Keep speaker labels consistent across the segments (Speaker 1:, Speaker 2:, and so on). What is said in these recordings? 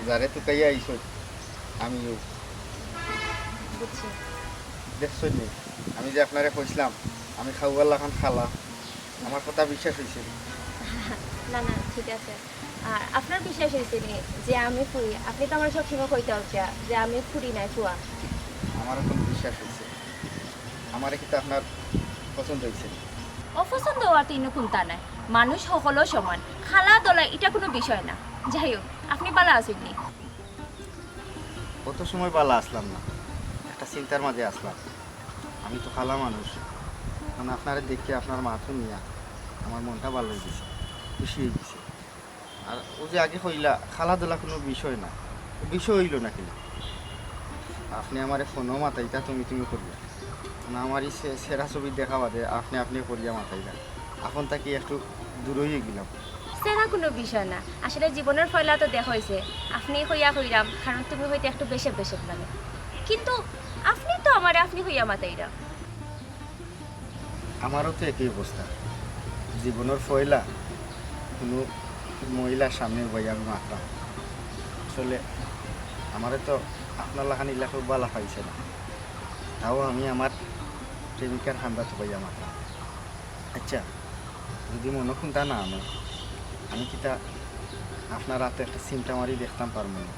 Speaker 1: যারে তো কাইয়া আইছো আমিও
Speaker 2: বুঝছি
Speaker 1: দেখছো নি আমি যে আপনারে কইছিলাম আমি খাওয়ার লাখান খালা আমার কথা বিশ্বাস হইছে
Speaker 2: না না ঠিক আছে আর আপনার বিশ্বাস হইছে নি যে আমি ফুরি আপনি তো আমার সবসময় কইতে হচ্ছে যে আমি ফুরি নাই ফুয়া
Speaker 1: আমারও তো বিশ্বাস হইছে আমারে কি তো আপনার পছন্দ হইছে
Speaker 2: অপছন্দ হওয়ার তিন কোনটা নাই মানুষ সকলও সমান খালা দলা এটা কোনো বিষয় না যাই হোক আপনি পালা আসেননি
Speaker 1: কত সময় পালা আসলাম না একটা চিন্তার মাঝে আসলাম আমি তো খালা মানুষ মানে আপনারা দেখে আপনার মাথা নিয়ে আমার মনটা ভালো হয়ে গেছে খুশি হয়ে গেছে আর ও যে আগে হইলা খেলাধুলা কোনো বিষয় না বিষয় হইল না কিন্তু আপনি আমার ফোনও মাথাইটা তুমি তুমি করবে না আমার এই সেরা ছবি দেখা বাদে আপনি করিয়া মাথাইলা এখন তাকে একটু দূর হয়ে গেলাম
Speaker 2: সেরা কোনো বিষয় না আসলে জীবনের ফয়লা তো দেখা হয়েছে আপনি হইয়া হইরাম কারণ তুমি হইতে একটু বেশে বেশে লাগে কিন্তু আপনি তো আমার আপনি হইয়া মাতাইরা
Speaker 1: আমারও তো একই অবস্থা জীবনের ফয়লা কোনো মহিলার সামনে বই আমি মাতলাম আসলে আমারে তো আপনার লাখান ইলাকা বালা পাইছে না তাও আমি আমার প্রেমিকার হান্দাতে বইয়া মাতলাম আচ্ছা যদি মনে খুনতা না আমি কিতা আপনার রাতে একটা সিমটা মারি দেখতাম পারবো না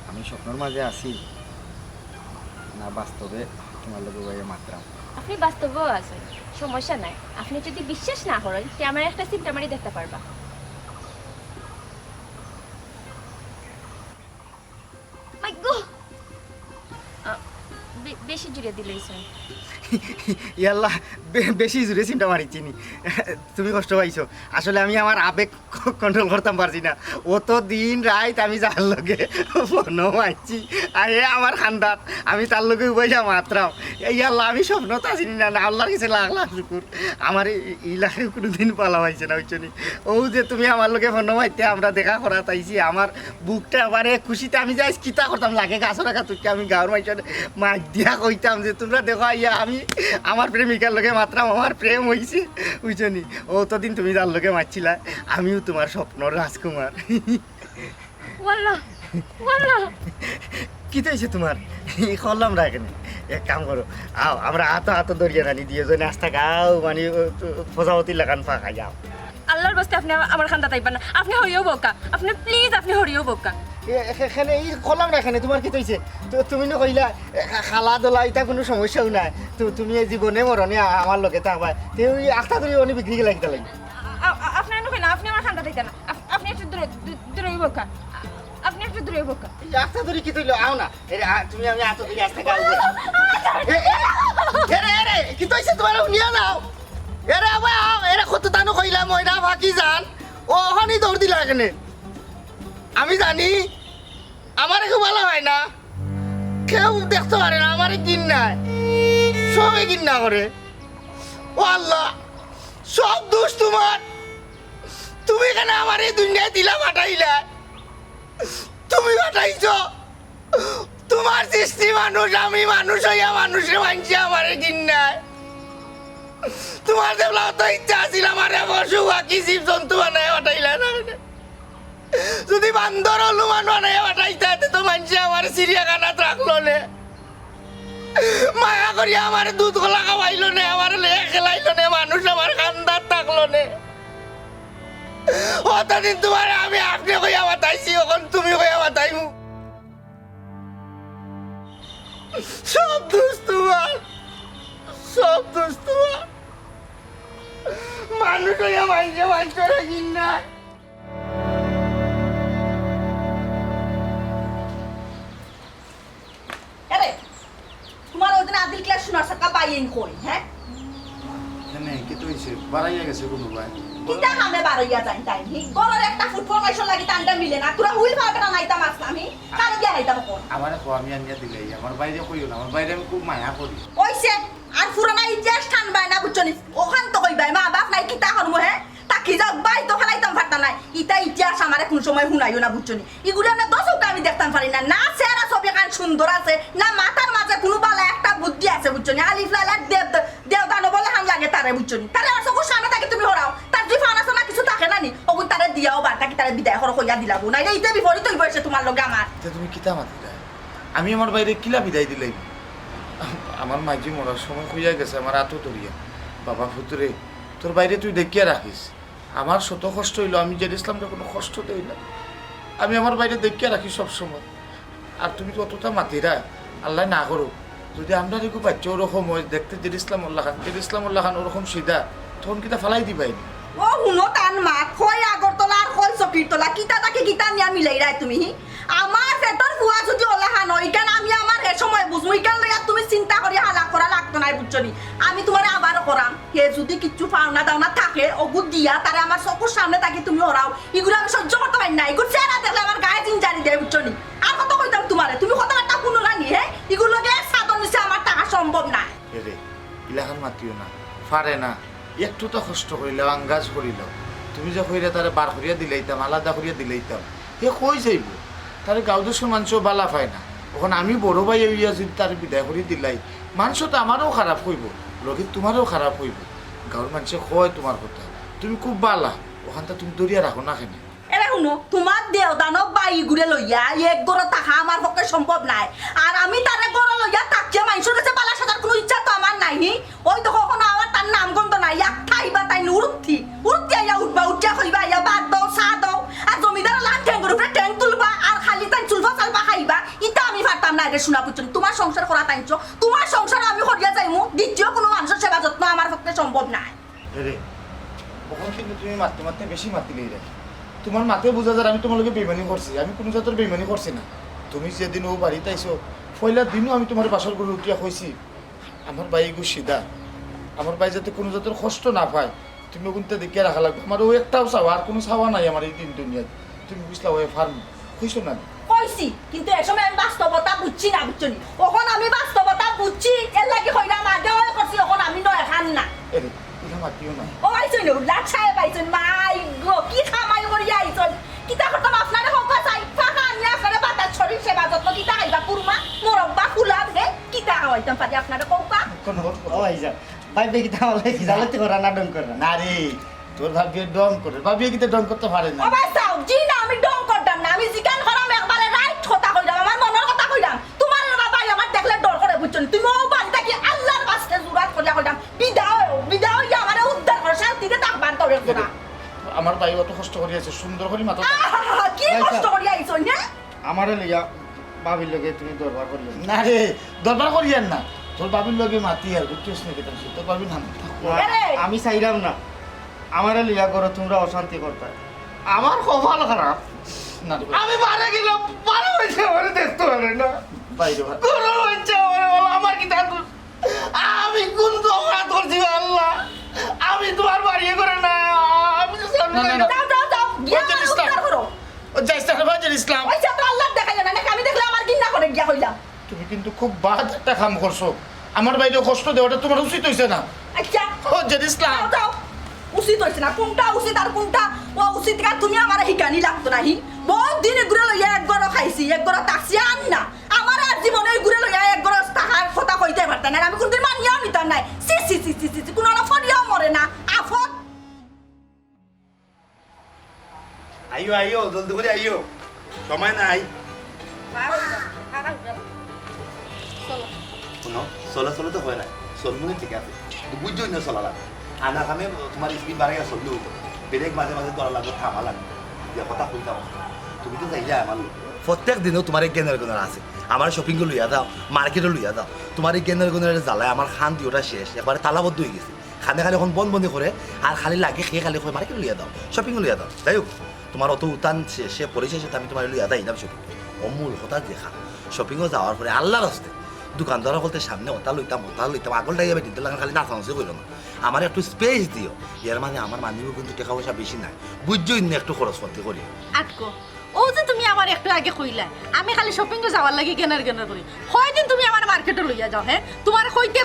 Speaker 1: আমি স্বপ্নের মাঝে আছি না বাস্তবে তোমার লোক বইয়া মাতলাম
Speaker 2: আপনি বাস্তবেও আছেন সমস্যা নাই আপনি যদি বিশ্বাস না করেন যে আমার একটা সিমটামারি দেখতে পারবা মাই গো বেশি জুড়ে দিলেইছেন
Speaker 1: ইয়াল্লা বেশি জোরে চিন্তা মারিছি নি তুমি কষ্ট পাইছো আসলে আমি আমার আবেগ কন্ট্রোল করতাম পারছি না অত দিন রাত আমি যার লগে ফোনও মারছি আর এ আমার খান্দাত আমি তার লগে বইয়া মাত্রাম ইয়াল্লা আমি স্বপ্ন তো আসিনি না আল্লাহর কাছে লাখ লাখ শুকুর আমার ইলাকায় কোনো দিন পালা পাইছে না বুঝছো নি ও যে তুমি আমার লগে ফোনও মারতে আমরা দেখা করা তাইছি আমার বুকটা আবার খুশিতে আমি যাই কিতা করতাম লাগে গাছর রাখা তুই আমি গাঁর মাইছে মাছ দিয়া কইতাম যে তোমরা দেখো ইয়া আমি আমার প্রেমিকার লোকে মাত্রাম আমার প্রেম হয়েছে বুঝছো নি ও তো দিন তুমি যার লোকে মারছিলা আমিও তোমার স্বপ্নর রাজকুমার কি তো হয়েছে তোমার করলাম না এখানে এক কাম করো আও আমরা হাত দরিয়া রানি দিয়ে জনে আস্থা গাও মানে প্রজাপতি লাগান ফাঁকা যাও
Speaker 2: আল্লাহর বস্তে আপনি আমার খান্দা তাইবা না আপনি হরিও বোকা আপনি প্লিজ আপনি হরিও বোকা
Speaker 1: এখানে এই করলাম না এখানে তোমার কি হয়েছে তুমি না কইলা খালা দোলা এটা কোনো সমস্যাও নাই তুমি এই জীবনে মরণে আমার লোকে থাকবা তুই আস্থা ধরে অনেক বিক্রি গেলে কিতা লাগি
Speaker 2: আপনার না আপনি আমার খান্দা তাইতা না আপনি একটু দূরে বোকা আপনি একটু দূরে বোকা
Speaker 1: আস্থা ধরে কি তুইলো আও না তুমি আমি আস্থা ধরে আস্থা গাও এরে কি হয়েছে তোমার নিয়ে নাও এরে আবার এরা কত তানো কইলাম ওইটা বাকি যান ও ওখানেই দৌড় দিলা এখানে আমি জানি আমার খুব ভালো হয় না কেউ দেখতে পারে না আমার কিন নাই সবাই কিন্না করে ও আল্লাহ সব দোষ তোমার তুমি এখানে আমার এই দুনিয়ায় দিলা পাঠাইলা তুমি পাঠাইছ তোমার সৃষ্টি মানুষ আমি মানুষ হইয়া মানুষে মানছি আমার কিন নাই তোমার দেবলা তো ইচ্ছা ছিল আমার পশু বাকি জীব জন্তু বানায় পাঠাইলা না যদি বান্দর হলুমান বানায় পাঠাইতে তো মানুষ আমার চিড়িয়াখানাত রাখলো নে মায়া করি আমার দুধ গলা খাওয়াইলো নে, আমার লেয়া খেলাইলো নে, মানুষ আমার খান্দার থাকলো নে। অতদিন তোমার আমি আপনি কইয়া বাতাইছি, এখন তুমি কইয়া বাতাইমু। সব দোষ তোমার, সব দোষ তোমার। মানুষ হইয়া মাইছে মানুষরা কিনা।
Speaker 3: তোমার ওদিন আদিল ক্লাস শোনার সাকা বাইন কই হ্যাঁ
Speaker 4: এনে কি তো হইছে বাড়াইয়া গেছে কোনো ভাই
Speaker 3: কিটা কামে বাড়াইয়া যাই তাই হি গরর একটা ফুটবল মাইশন লাগি টান্ডা মিলে না তোরা হুইল পাবে না নাইতা মাছ আমি কার দিয়া নাইতা কোন
Speaker 4: আমারে কো আমি আনিয়া দিলাই আমার বাইরে কইও না, আমার বাইরে আমি খুব মায়া করি।
Speaker 3: কইছে আর পুরানা ইতিহাস টান বাই না বুঝছনি ওখান তো কইবাই মা বাপ নাই কিটা করমু হে তাকি যাক বাই তো ফেলাইতাম ফারতা নাই ইতা ইতিহাস আমারে কোন সময় হুনাইও না বুঝছনি ইগুলা না দশক আমি দেখতাম পারি না, না চেহারা ছবি কান সুন্দর আছে না মাথার মাঝে কোনো বালা একটা বুদ্ধি আছে বুঝছনি। আলিফ লালা দেবদানো বলে হান লাগে তারে বুঝছনি, তারে আর সব সামনে থাকে তুমি হরাও তার দুই ফান আছে না কিছু থাকে না নি ওগুন তারে দিয়াও বারটা কি তারে বিদায় করো কইয়া দিলাবো না এইটা বিপরীত হইব এসে তোমার লগে আমার।
Speaker 4: তুমি কিতা মাতিলা? আমি আমার বাইরে কিলা বিদায় দিলাই? আমার মাইজি মরার সময় কইয়া গেছে আমার আতো তরিয়া, বাবা ফুতুরে তোর বাইরে তুই দেখিয়া রাখিস। আমার শত কষ্ট হইলো, আমি যে ইসলামটা কোনো কষ্ট দেই না, আমি আমার বাইরে দেখিয়া রাখি সব সময়। আর তুমি অতটা মাতিরা আল্লাহ না করো, যদি আমরা দেখো বাচ্চা ওরকম হয় দেখতে যে ইসলামুল্লাহ খান ওরকম সিধা, তখন কিতা ফালাই দিবাই না।
Speaker 3: ও হুনো টান মা কই আগরতলা আর কই চকিরতলা কিতা তাকে কিতা নিয়া মিলাই রাই তুমি আমার পেটর ফুয়া যদি ওলা হান ইকান আমি আমার এ সময় বুঝমু ইকান লাগা তুমি চিন্তা করি হালা করা লাগতো নাই বুঝছনি। আমি তোমারে আবার করাম হে যদি কিচ্ছু পাওনা দাওনা থাকে ওগুদ দিয়া তারে আমার চকুর সামনে তাকে তুমি হরাও এগুলো আমি সহ্য করতে পারি না, এগুলো চেহারা দেখলে আমার গায়ে জিনজারি দেয় বুঝছনি। আর কত কইতাম তোমারে তুমি কত একটা কোনো রানি হে এগুলোকে সাধন নিচে আমার টাকা সম্ভব না।
Speaker 4: রে ইলাহান মাতিও না, পারে না একটু তো কষ্ট করিল আঙ্গাজ করিল, তুমি যে কইরা তারে বার করিয়া দিলাইতাম আলাদা করিয়া দিলাইতাম এ কই যাইব, তারে গাঁও দেশের মানুষও বালা পায় না। ওখানে আমি বড় ভাই হইয়া যদি তার বিদায় করি দিলাই মানুষ তো আমারও খারাপ হইব, লগে তোমারও খারাপ হইব। গাঁর মানুষে কয় তোমার কথা, তুমি খুব বালা, ওখানটা তুমি দরিয়া রাখো না কেন?
Speaker 3: এরে শুনো তোমার দেওদানক বাই ঘুরে লইয়া এক গড় টাকা আমার পক্ষে সম্ভব নাই, আর আমি তারে গড় লইয়া তাকিয়া মানুষের কাছে পালা সাজার কোনো ইচ্ছা তো আমার নাই। ওই তো কখনো আমার তার নাম গন্ধ নাই, এক খাইবা তাই উঠতি আইয়া উঠবা উঠিয়া খাইবা আইয়া বাদ দাও চা দাও আর জমিদার লান ঠ্যাঙ্গের উপরে ট্যাঙ্ক তুলবা আর খালি তাই চুলফা চালবা খাইবা ইটা আমি পারতাম না। এটা শোনা বুঝছো তোমার সংসার করা তাইছো, তোমার সংসার আমি করিয়া যাইমু, দ্বিতীয় কোনো মানুষের সেবা যত্ন আমার পক্ষে সম্ভব নাই।
Speaker 4: রে ওখান কিন্তু তুমি মারতে মারতে বেশি মাতিলেই রাখি, তোমার মাতে বোঝা যায় আমি তোমার লগে বেইমানি করছি, আমি কোনো জাতের বেইমানি করছি না। তুমি যেদিন ও বাড়িতে আইসো পয়লা দিনও আমি তোমার বাসর গরু উঠিয়া কইছি আমার ভাই গু সিধা, আমার ভাই যাতে কোনো জাতের কষ্ট না পায় তুমি ওগুনতে দেখিয়া রাখা লাগবে। আমার ও একটাও চাওয়া আর কোনো চাওয়া নাই আমার এই দিন দুনিয়ায়, তুমি বুঝলা ওই ফার্ম কইছো না?
Speaker 3: কইছি কিন্তু এ সময় আমি বাস্তবতা বুঝছি না বুঝছনি, ওখন আমি বাস্তবতা বুঝছি এর লাগি হইরা না দেওয়া করছি, ওখন আমি নয় খান না।
Speaker 4: এরে এটা মাতিও না।
Speaker 3: ও আইছই না লাছায় পাইছন মাই গো কি খামাই করিয়া আইছন কিতা করতাম আপনারে হকা চাই ফাঁকা আমি আপনারে বাতাস শরীর সেবা যত্ন কিতা খাইবা কুরমা মোরব্বা ফুলাব হে কিতা খাওয়াইতাম পারি আপনারে কৌকা
Speaker 1: ও আইজা ভাই বেকি তাহলে কি জালাতে করা না ডং করা
Speaker 4: না রে তোর ভাবিয়ে ডং করে, ভাবিয়ে কিতে ডং করতে পারে না।
Speaker 3: ও ভাই সাও জি না আমি ডং করতাম না, আমি জিকান করাম একবারে রাইট কথা কইলাম আমার মনের কথা কইলাম। তোমার বাবা আমার দেখলে ডর করে বুঝছনি, তুমি ও বাড়িটা কি আল্লাহর বাস্তে জুরাত করিয়া কইলাম বিদাও ইয়া আমারে উদ্ধার করে শান্তিতে থাকবার তোরে না।
Speaker 4: আমার ভাই অত কষ্ট করিয়াছে সুন্দর করে মাথা
Speaker 3: কি কষ্ট করিয়া আইছন হ্যাঁ
Speaker 1: আমারে লইয়া ভাবির লগে তুমি দরবার করলে
Speaker 4: না রে দরবার করিয়ান না, তোর বাবির লগে মাতি আর বুঝছিস না কেতাম তোর বাবির নাম
Speaker 1: আমি চাইলাম না আমারে লইয়া করো তোমরা অশান্তি করতে, আমার কপাল খারাপ।
Speaker 4: না রে
Speaker 1: আমি মারা গেলাম মারা হয়েছে আমার দেখতে পারে না
Speaker 4: বাইরে ভাই
Speaker 1: গরম হচ্ছে আমার কি তা আমি কোন অপরাধ করছি আল্লাহ, আমি তোমার বাড়িয়ে করে না আমি তো সামনে
Speaker 4: না, না, না।
Speaker 3: যাও গিয়া
Speaker 4: বলতে দিস না।
Speaker 3: উদ্ধার করো।
Speaker 4: ও যাইস না বাজার ইসলাম।
Speaker 3: ওই তো আল্লাহ দেখাইলে না নাকি আমি দেখলে আমার ঘৃণা করে গিয়া হইলাম।
Speaker 4: তুমি কিন্তু খুব বাদ একটা কাম করছো, আমার বাইরে কষ্ট দেওয়াটা তোমার উচিত হইছে না।
Speaker 3: আচ্ছা
Speaker 4: ও জেদ ইসলাম
Speaker 3: যাও উচিত হইছে না, কোনটা উচিত আর কোনটা ও উচিত কার তুমি আমার হিকানি লাগতো নাহি। বহুত দিন ঘুরে লইয়া একবার খাইছি একবার তাকছি আন না আমার আর জীবনে ঘুরে লইয়া একবার টাকার কথা কইতে পারতাম না, আমি কোনদিন মানিয়াও নিতাম নাই। সি সি সি সি সি কোনো ফরিয়াও মরে না আফত।
Speaker 5: আইও আইও জলদি করে আইও, সময় নাই। শুনো চলে চলে তো হয় না চলমুনি ঠিক আছে বুঝছো না চলা লাগে আনা খামে তোমার স্পিড বাড়ে গেছে চললেও ব্রেক মাঝে মাঝে ধরা লাগবে থামা লাগবে যে কথা কইতাম তুমি তো যাই যায় আমার প্রত্যেক দিনও তোমার এই জ্ঞানের গুণের আছে আমার শপিংও লইয়া দাও মার্কেটও লইয়া দাও তোমার এই জ্ঞানের গুণের জ্বালায় আমার খান দিওটা শেষ একবারে তালাবদ্ধ হয়ে গেছে খানে খালি এখন বন্ধ করে আর খালি লাগে খেয়ে খালি করে মার্কেট লইয়া দাও শপিংও লইয়া দাও যাই হোক তোমার অত উত্তান সে পরিচয় সেটা আমি তোমার লইয়া দাই না শপিং অমূল কথা দেখা শপিংও যাওয়ার পরে আল্লাহর হস্তে দোকানদার বলতে সামনে ওটা লইতাম আগল টাইয়া বেটি দিলে খালি নাচানাচি করো না আমার একটু স্পেস দিও এর মানে আমার মানিও কিন্তু টাকা পয়সা বেশি নাই বুঝছো ইন্য একটু খরচ করতে করি
Speaker 3: আটকো ও যে তুমি আমার একটু আগে কইলা আমি খালি শপিং এ যাওয়ার লাগি কেনার করি কয়দিন তুমি আমার মার্কেটে লইয়া যাও হ্যাঁ তোমার কইতে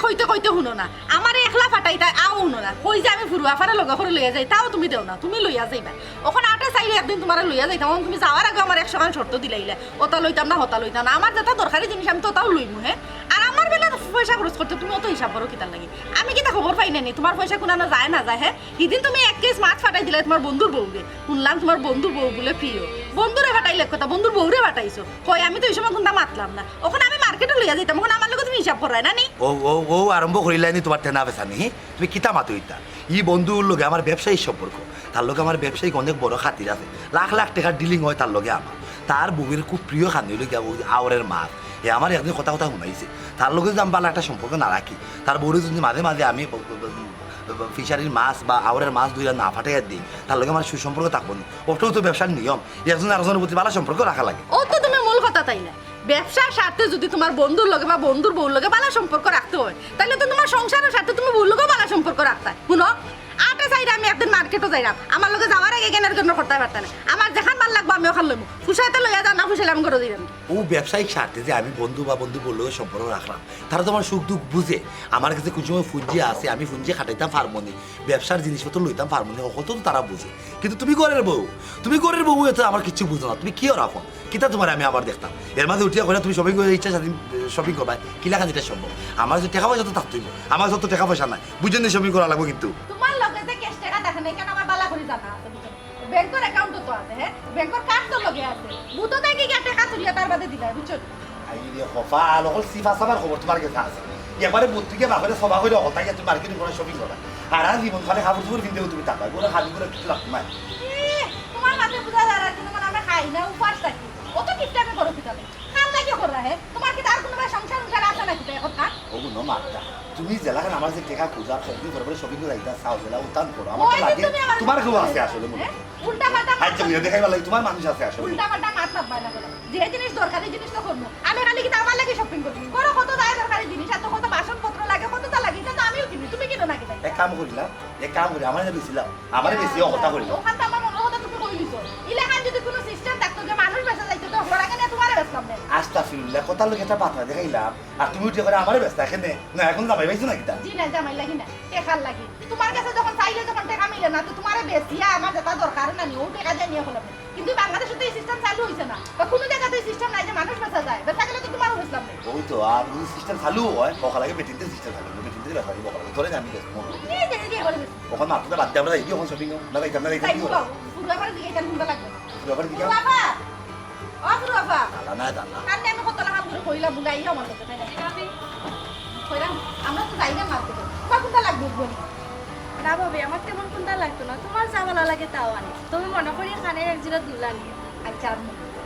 Speaker 3: শুনো না আমার একলা ফাটাইতা আও শুনো না কই যে আমি ফুরুয়া ফারা লগা করে লইয়া যাই তাও তুমি দেও না তুমি লইয়া যাইবা ওখানে আটা চাইলে একদিন তোমার লইয়া যাইতাম তুমি যাওয়ার আগে আমার 100 খান শর্ত দিলাইলা ওটা লইতাম না হতা লইতাম না আমার যেটা দরকারি জিনিস আমি তো তাও লইমু হ্যাঁ আর আমার বেলা পয়সা খরচ করতে তুমি অত হিসাব করো কিতার লাগি আমি কি তা খবর পাই না তোমার পয়সা কোনা না যায় হ্যাঁ সেদিন তুমি 1 কেস মাছ ফাটাই দিলে তোমার বন্ধুর বউকে শুনলাম তোমার বন্ধুর বউ বলে প্রিয় বন্ধুরে ফাটাইলে কথা বন্ধুর বউরে ফাটাইছো কই আমি তো এই সময় কোনটা মাতলাম না ওখানে আমি মার্কেটে লইয়া যাইতাম ওখানে আমার লগে তুমি হিসাব করাই না নি
Speaker 5: ও আরম্ভ করিলানি তোমার টেনা বেচা নি তুমি কিতা মাতো ইতা ই বন্ধুর লগে আমার ব্যবসায়ী সম্পর্ক তার লগে আমার ব্যবসায়িক অনেক বড় খাতির আছে লাখ লাখ টাকার ডিলিং হয় তার লগে আমার তার বউয়ের খুব প্রিয় খান হইল আওরের মাছ এ আমার একদিন কথা শুনাইছে তার লগে যদি আমি ভালো একটা সম্পর্ক না রাখি তার বউরে যদি মাঝে মাঝে আমি ফিশারির মাছ বা আওরের মাছ দুইটা না ফাটাইয়া দিই তার লগে আমার সুসম্পর্ক থাকবো না ওটাও তো ব্যবসার নিয়ম একজন আরেকজনের প্রতি ভালো সম্পর্ক রাখা লাগে
Speaker 3: ও তো তুমি মূল কথা তাই না ব্যবসার স্বার্থে যদি তোমার বন্ধুর লগে বা বন্ধুর বউর লগে ভালো সম্পর্ক রাখতে হয় তাহলে তো তোমার সংসারের স্বার্থে তুমি বউর লগে ভালো সম্পর্ক রাখতে হয় শুনো আটা চাইরা আমি একদিন মার্কেটও যাইলাম আমার লগে যাওয়ার আগে কেনার জন্য করতে পারতাম না আমার যেখান ভাল লাগবে আমি ওখান লইব ফুসাইতে লইয়া যা না ফুসাইলে আমি করে দিলাম
Speaker 5: ও ব্যবসায়িক স্বার্থে যে আমি বন্ধু বা বন্ধু বললো সম্পর্ক রাখলাম তারা তো আমার সুখ দুঃখ বুঝে আমার কাছে কিছু সময় ফুঞ্জি আছে আমি ফুঞ্জি খাটাইতাম ফার্মনি ব্যবসার জিনিসপত্র লইতাম ফার্মনি হতো তো তারা বুঝে কিন্তু তুমি ঘরের বউ এত আমার কিছু বুঝো না তুমি কি ওর আপন কিতা তোমার আমি আবার দেখতাম এর মাঝে উঠিয়া করে তুমি শপিং করে ইচ্ছা স্বাধীন শপিং করবা কিলা কাজ এটা সম্ভব আমার যে টাকা পয়সা তো থাকতেই আমার যত টাকা পয়সা নাই বুঝেন শপিং করা লাগবে কিন্তু
Speaker 3: তোমার লগে যে ক্যাশ টাকা দেখে নাই কেন আমার বালা করে জানা আছে ব্যাংকের অ্যাকাউন্টও তো আছে হ্যাঁ ব্যাংকের কার্ড তো লগে আছে বুতো থেকে কি টাকা তুলিয়া তার বাদে দিলা বুঝছো
Speaker 5: আই রে খফা লগল সিফা সাবার খবর তোমার কাছে আছে এবারে বুদ্ধিকে বাপরে সভা করে হতাই তুমি মার্কেটিং করে শপিং করা আর জীবন খালি কাপড় চোপড় কিনতে তুমি টাকা করে খালি করে কিছু লাগতো না
Speaker 3: তোমার মাঝে বুঝা যায় আর তোমার আমরা খাই না উপাস থাকি অত কিপটামে করো কিতালে খান লাগি কররা হে তোমার কি তার কোনো সংসার আছে নাকি এখন না
Speaker 5: ওগো ন মারতা তুমি জেলাখান আমার যে টাকা খুঁজা শপিং করে শপিং করে যাইতা চাও জেলা উত্তান করো আমার তো লাগে তোমার কেউ আছে আসলে মনে
Speaker 3: উল্টা পাল্টা
Speaker 5: আচ্ছা বুঝে দেখাইবা লাগে তোমার মানুষ আছে আসলে
Speaker 3: উল্টা পাল্টা মাত না বাইনা করে যে জিনিস দরকারি জিনিস তো করব আমি খালি কি আমার লাগে শপিং করব বড় কত দায় দরকারি জিনিস এত কত বাসনপত্র লাগে কত তা লাগে এটা আমিও কিনি তুমি কিনো নাকি তাই
Speaker 5: এক কাম করিলাম আমার বেশিলাম আমার বেশি কথা করিলাম
Speaker 3: ওখান তো আমার মনে কথা তুমি কইলিছো ইলাকান যদি কোনো সিস্টেম থাকতো যে মানুষ বেঁচে যাইতো তো ওরা কেন তোমারে বেচতাম না
Speaker 5: আস্তাগফিরুল্লাহ কথা লোক একটা পাতা দেখাইলাম আর তুমি উঠে করে আমারে ব্যস্ত এখানে না এখন জামাই পাইছো নাকি তা
Speaker 3: জি না জামাই লাগি না টেকার লাগি তোমার কাছে যখন চাইলে যখন টাকা মিলে না তো তোমারে বেশিয়া আমার যেটা দরকার না নিও টাকা দিয়ে নিয়ে হলো কিন্তু বাংলাদেশে তো এই সিস্টেম চালু হইছে না বা কোনো জায়গাতে এই সিস্টেম নাই যে মানুষ বেঁচে যায় বেঁচে গেলে তো তোমারও হইছলাম না
Speaker 5: ওই তো আর যদি সিস্টেম চালু হয় সকাল আগে বেটিতে সিস্টেম চালু বেটিতে ব্যাপার বকাল ধরে জানি বেশ মন
Speaker 3: এই যে যে করে
Speaker 5: ওখানে মাত্র বাদ দিয়ে আমরা যাই এখন শপিং না যাইতাম না যাইতাম
Speaker 3: পুরো ব্যাপারে দিকে এটা শুনতে লাগবে
Speaker 5: ব্যাপার দিকে
Speaker 3: বাবা পুরো বাবা
Speaker 5: না জানা
Speaker 3: কানে আমি কত লাগাম করে কইলা বুগাই আমার কাছে তাই না কইরা আমরা তো যাই না মারতে তোমার কোনটা লাগবে বলি
Speaker 2: না ভাবি আমার তেমন কোনটা লাগতো না তোমার যা ভালো লাগে তাও আনি তুমি মনে করি খানের এক জিরা দুলা নিয়ে
Speaker 3: আচ্ছা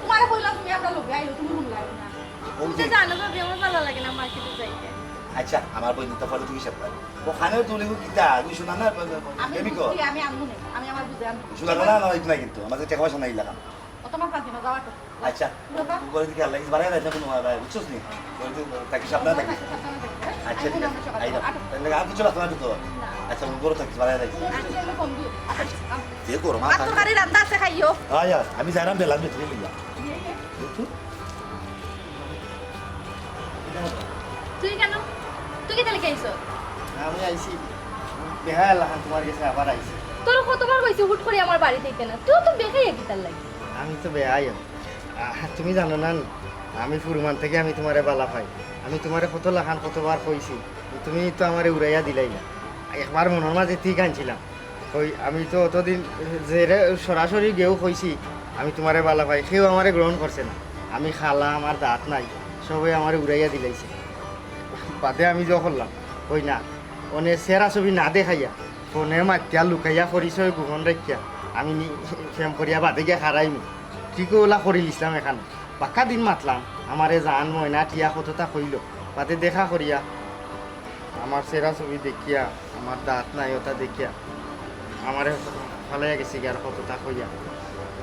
Speaker 3: তোমারে কইলা তুমি আমরা লোকে আইলো তুমি রুম লাগে না
Speaker 2: তুমি তো জানো ভাবি আমার ভালো লাগে না মার্কেটে যাইতে
Speaker 5: আচ্ছা আমার বই নিতে পারলে তুমি সাথে ওখানে তুলে কিতা তুই শোনা না
Speaker 3: আমি আমি আমু নেই আমি আমার বুঝে আমি
Speaker 5: শোনা না না না কিন্তু আমাদের টাকা পয়সা নাই লাগা
Speaker 3: তোমার কাছে না যাওয়া তো
Speaker 5: আচ্ছা করে দিকে আল্লাহ বাড়াই না কোনো বুঝছস নি করে দিকে তাকে সামনে থাকি আচ্ছা ঠিক আছে আইরা তাহলে আর কিছু লাগতো না তো আচ্ছা বড় থাকি বাড়াই রাখি যে করো মা
Speaker 3: আর তরকারি রান্না আছে খাইও
Speaker 5: আয়া আমি যাইরাম বেলা বেতরে লিয়া
Speaker 2: তুই কেন তুই কি তাহলে খাইছো
Speaker 1: আমি আইছি বেহাল লাগান তোমার কাছে আবার আইছি
Speaker 2: তোর কতবার কইছি হুট করে আমার বাড়ি থেকে না তুই তো বেখাইয়া কি তার লাগে
Speaker 1: আমি তো বেহাই তুমি জানো না আমি ফুরমান থেকে আমি তোমারে বালা পাই আমি তোমারে কত লাখান কতবার কইছি তুমি তো আমারে উড়াইয়া দিলাই না একবার মনের মাঝে ঠিক আনছিলাম কই আমি তো অতদিন যে সরাসরি গেও কইছি আমি তোমারে বালা পাই কেউ আমারে গ্রহণ করছে না আমি খালা আমার দাঁত নাই সবাই আমারে উড়াইয়া দিলাইছে বাদে আমি যে করলাম ওই না অনেক সেরা ছবি না দেখাইয়া ফোনে মাতিয়া লুকাইয়া পরিচয় গোপন রাখিয়া আমি ফেম করিয়া বাদে গিয়া খারাইমি ঠিক ওলা করিল ইসলাম এখানে বাক্কা দিন মাতলাম আমারে জান ময়না টিয়া কতটা কইল বাদে দেখা করিয়া আমার সেরা ছবি দেখিয়া আমার দাঁত নাই ওটা দেখিয়া আমারে ফালাইয়া গেছে গিয়ে আর কতটা কইয়া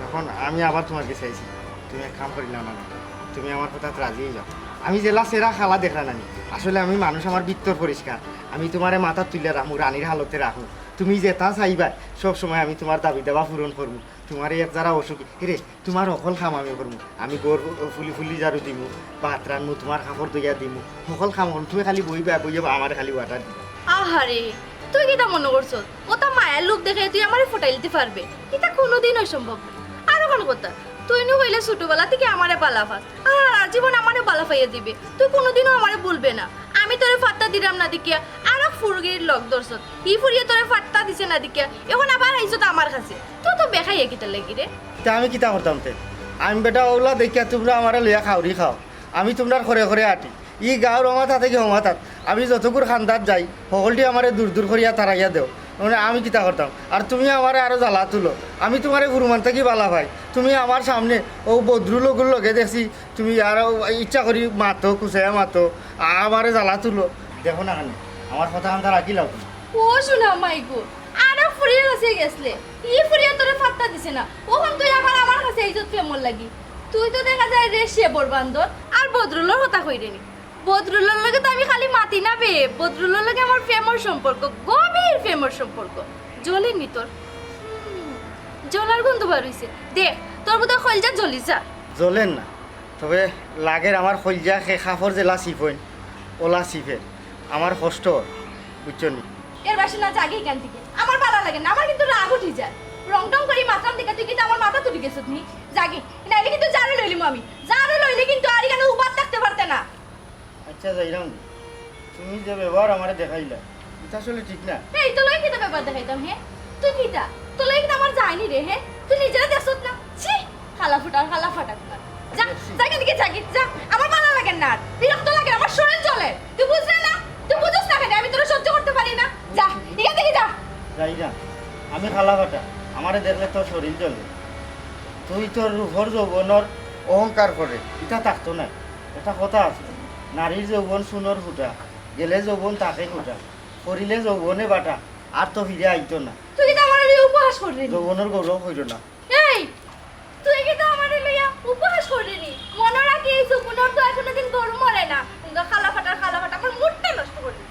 Speaker 1: এখন আমি আবার তোমাকে চাইছি তুমি এক কাম করিলাম না তুমি আমার কথা রাজিয়ে যাও আমি জেলা সেরা খালা দেখলা নানি আসলে আমি মানুষ আমার বিত্তর পরিষ্কার আমি তোমারে মাথা তুলে রাখবো রানীর হালতে রাখবো তুমি যেটা চাইবা সব সময় আমি তোমার দাবি দেওয়া পূরণ করবো তোমার এক যারা অসুখী রে তোমার অকল খাম আমি করবো আমি গড় ফুলি ফুলি জারু দিমু ভাত রানমু তোমার কাপড় দইয়া দিমু সকল খাম তুমি খালি বইবা বইবা আমার খালি ওয়াটার দিবা
Speaker 6: আহারে তুই কিটা মনে করছ ওটা মায়ের লোক দেখে তুই আমারে ফটাই দিতে পারবে এটা কোনোদিন অসম্ভব না আর কোন কথা তুই নি হইলে ছোটবেলা থেকে আমারে বালা ফাস আর জীবন আমারে বালা ফাইয়া দিবে তুই কোনোদিনও আমারে বলবে না আমি তোরে ফাত্তা দিলাম না দেখিয়া আর ফুরগির লগ দর্শক ই ফুরিয়ে তোরে ফাত্তা দিছে না দেখিয়া এখন আবার আইছো তো আমার কাছে তুই তো বেখাইয়া কিটা লাগি রে
Speaker 1: তা আমি কিতা করতাম তে আমি বেটা ওলা দেখিয়া তোমরা আমার লইয়া খাওরি খাও আমি তোমরা ঘরে ঘরে আটি ই গাঁর অমাথা থেকে অমাথাত আমি যতগুর খান্দাত যাই সকলটি আমারে দূর দূর করিয়া তারাইয়া দেও মানে আমি কিতা করতাম আর তুমি আমারে আরো জ্বালা তুলো আমি তোমারে গুরুমান থেকে বালা ভাই তুমি আমার সামনে ও বদ্রু লোকের লগে দেখছি তুমি আরো ইচ্ছা করি মাতো কুচাইয়া মাতো আমারে জ্বালা তুলো দেখো না কেন আমার কথা খান্তা রাখি লাও তুমি
Speaker 6: ও শোনা মাইগো আর ফুরিয়ে গেছে গেছলে ই ফুরিয়ে তোরে ফাত্তা দিছে না ওখন তুই আমার কাছে ইজ্জত কেমন লাগি তুই তো দেখা যায় রে সে বরবান্দর আর বদরুলের কথা কইরেনি বদরুলের লগে তো আমি খালি মাতি না বে বদরুলের লগে আমার ফেমর সম্পর্ক গভীর ফেমর সম্পর্ক জ্বলেনি তোর জ্বলার গন্ধ বার হইছে দেখ তোর বোধহয় খলজা জ্বলিছা
Speaker 1: জ্বলেন না তবে লাগের আমার খলজা খাফর জেলা সিফইন ওলা সিফে আমার কষ্ট বুঝছো নি
Speaker 6: এর বাসে না জাগে এখান থেকে আমার ভালো লাগে না আমার কিন্তু রাগ উঠে যায় রং টং করি মাথাম দিকে তুই কিন্তু আমার মাথা তুলি গেছত নি জাগে নাইলে কিন্তু জারে লইলিম আমি জারে লইলে কিন্তু আর এখানে উপাত থাকতে পারতে না
Speaker 1: আচ্ছা যাইলাম তুমি যে ব্যবহার আমারে দেখাইলা এটা আসলে ঠিক না
Speaker 6: এই তো লই কিটা ব্যাপার দেখাইতাম হে তুই কিটা তো লই কিটা আমার যায়নি রে হে তুই নিজেরা দেখছত না ছি খালা ফাটা যা জাগে দিকে জাগে যা আমার ভালো লাগে না আর বিরক্ত লাগে আমার শরীর জ্বলে তুই বুঝলে না তুই বুঝছ না কেন আমি তোরা সহ্য করতে পারি না যা এখান থেকে যা
Speaker 1: যাই না আমি খালা ফাটা আমারে দেখলে তোর শরীর জ্বলে তুই তোর রূপর যৌবনের অহংকার করে এটা থাকতো না এটা কথা আছে নারীর যৌবন সুনর ফুটা গেলে যৌবন তাকে ফুটা করিলে যৌবনে বাটা আর তো ফিরে আইতো না
Speaker 6: তুই কি আমার লইয়া উপহাস করলি
Speaker 1: যৌবনের গৌরব হইল না
Speaker 6: এই তুই কি আমার লইয়া উপহাস করলি মনে রাখি এই যৌবনের তো এখনো দিন গরম মরে না খালা ফাটা আমার মুডটা নষ্ট করলি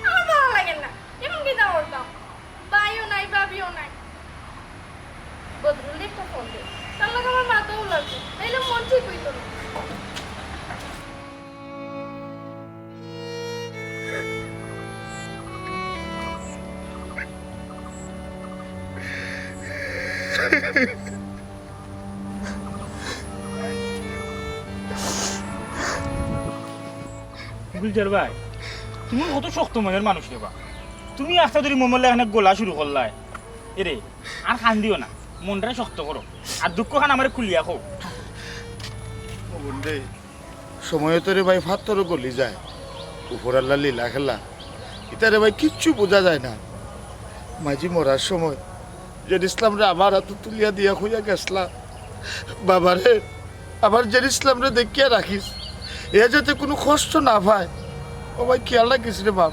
Speaker 6: আমার ভালো লাগে না এখন কি দাও করতাম বাইও নাই বাবিও নাই বদরুল একটা ফোন দে তার লাগে আমার মাথাও লাগছে নাইলে মন ঠিক হইতো না
Speaker 7: গুলজার ভাই তুমি কত শক্ত মনের মানুষ রে বা তুমি আস্তে ধরে মোমল্লা এখানে গোলা শুরু করলাই এরে আর খান দিও না মনটা শক্ত করো আর দুঃখ খান আমার খুলিয়া খো
Speaker 4: বন্ধে সময় তো রে ভাই ফাত্তর গলি যায় উপর আল্লাহ লীলা খেলা ইতারে ভাই কিচ্ছু বোঝা যায় না মাঝি মরার সময় যে ইসলামরে আমার হাত তুলিয়া দিয়া খুঁজা গেছলা বাবারে আবার যে ইসলামরে দেখিয়া রাখিস এ যাতে কোনো কষ্ট না পায় ও ভাই খেয়াল রাখিস রে বাপ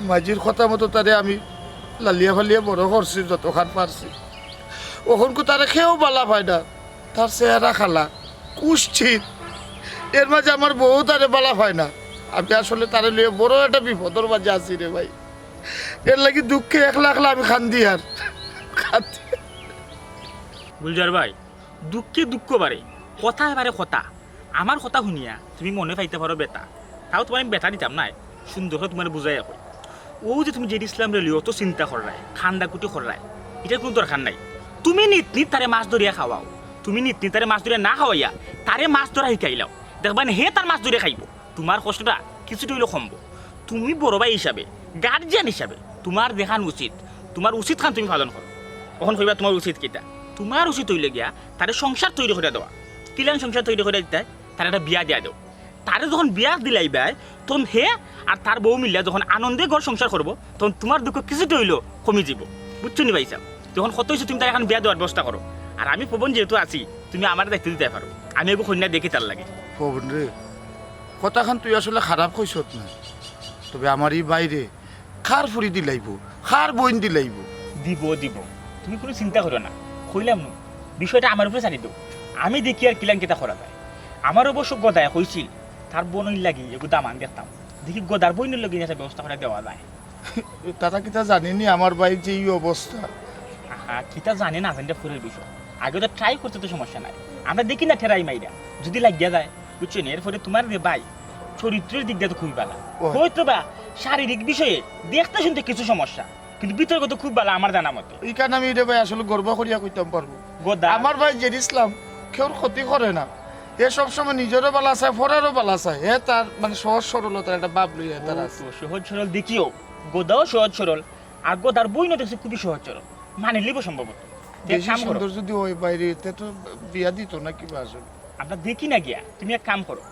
Speaker 4: মাঝির কথা মতো তারে আমি লালিয়া ফালিয়া বড় করছি যতখান পারছি ওখনকু তারে খেয়েও বালা পায় না তার চেহারা খালা কুষ্ঠিত এর মাঝে আমার বউ তারে বালা পায় না আমি আসলে তারে লিয়ে বড় একটা বিপদর মাঝে আছি রে ভাই এর লাগি দুঃখে একলা একলা আমি খান্দি আর খান্দি
Speaker 7: গুলজার ভাই দুঃখে দুঃখ বাড়ে কথা এবারে কথা আমার কথা শুনিয়া তুমি মনে পাইতে পারো বেটা তাও তোমার আমি বেটা দিতাম নাই সুন্দর করে তোমার বুঝাই কই ও যে তুমি যে ইসলাম রেলি অত চিন্তা করায় খান্দা কুটি করায় এটার কোনো দরকার নাই তুমি নিত নিত তারে মাছ ধরিয়া খাওয়াও তুমি নিত নিত তারে মাছ ধরিয়া না খাওয়াইয়া তারে মাছ ধরা শিকাইলাও দেখবা হে তার মাছ ধরিয়া খাইব তোমার কষ্টটা কিছুটা হইলেও কমব তুমি বড় ভাই হিসাবে গার্জিয়ান হিসাবে তোমার দেখান উচিত তোমার উচিত খান তুমি পালন করো কখন কইবা তোমার উচিত কেটা তোমার উচিত হইলে গিয়া তারে সংসার তৈরি করে দেওয়া কিলান সংসার তৈরি করে দিতে তার একটা বিয়া দিয়া দেও তারে যখন বিয়া দিলাইবাই তখন হে আর তার বউ মিলিয়া যখন আনন্দে ঘর সংসার করবো তখন তোমার দুঃখ কিছুটা হইলো কমে যাব বুঝছো নি ভাইসা যখন কত হয়েছে তুমি তার এখন বিয়া দেওয়ার ব্যবস্থা করো আর আমি পবন যেহেতু আছি তুমি আমার দায়িত্ব দিতে পারো আমি এগো কন্যা দেখি তার লাগে
Speaker 4: পবন রে কথাখান তুই আসলে খারাপ কইছত না তবে আমার এই বাইরে খার ফুরি দিলাইব খার বইন দিলাইব
Speaker 7: দিব দিব তুমি কোনো চিন্তা করো না কইলাম না বিষয়টা আমার উপরে ছাড়ি দাও আমি দেখি আর কিলান কেটা করা যায় আমার অবশ্য গদায় হয়েছিল তার বোনই লাগি এগো দামান দেখতাম দেখি গদার বইনের লগে একটা ব্যবস্থা করে দেওয়া যায়
Speaker 4: তারা কিতা জানেনি আমার বাইর যে এই অবস্থা
Speaker 7: হ্যাঁ কিতা জানে না জানটা ফুলের বিষয় আগে তো ট্রাই করতে তো সমস্যা নাই আমরা দেখি না ঠেরাই মাইরা যদি লাগিয়া যায় বুঝছো এর ফলে তোমার রে ভাই চরিত্রের দিক দিয়ে তো খুবই ভালো হয়তো বা শারীরিক বিষয়ে দেখতে শুনতে কিছু সমস্যা কিন্তু বিতর্ক তো খুব ভালো আমার জানা মতে
Speaker 4: এই কারণে আমি রে ভাই আসলে গর্ব করিয়া কইতাম পারবো
Speaker 7: গদা
Speaker 4: আমার ভাই যে ইসলাম কেউর ক্ষতি করে না এ সবসময় নিজেরও বালা চায় ফরারও বালা চায় হে তার মানে সহজ সরলতার একটা ভাব লইয়া তার আছে
Speaker 7: সহজ সরল দেখিও গোদাও সহজ সরল আর গোদার বই না দেখছি খুবই সহজ সরল মানে লিব সম্ভবত
Speaker 4: বেশি সুন্দর যদি ওই বাইরে তে তো বিয়া দিত না কি বা আসলে
Speaker 7: আমরা দেখি না গিয়া তুমি এক কাম করো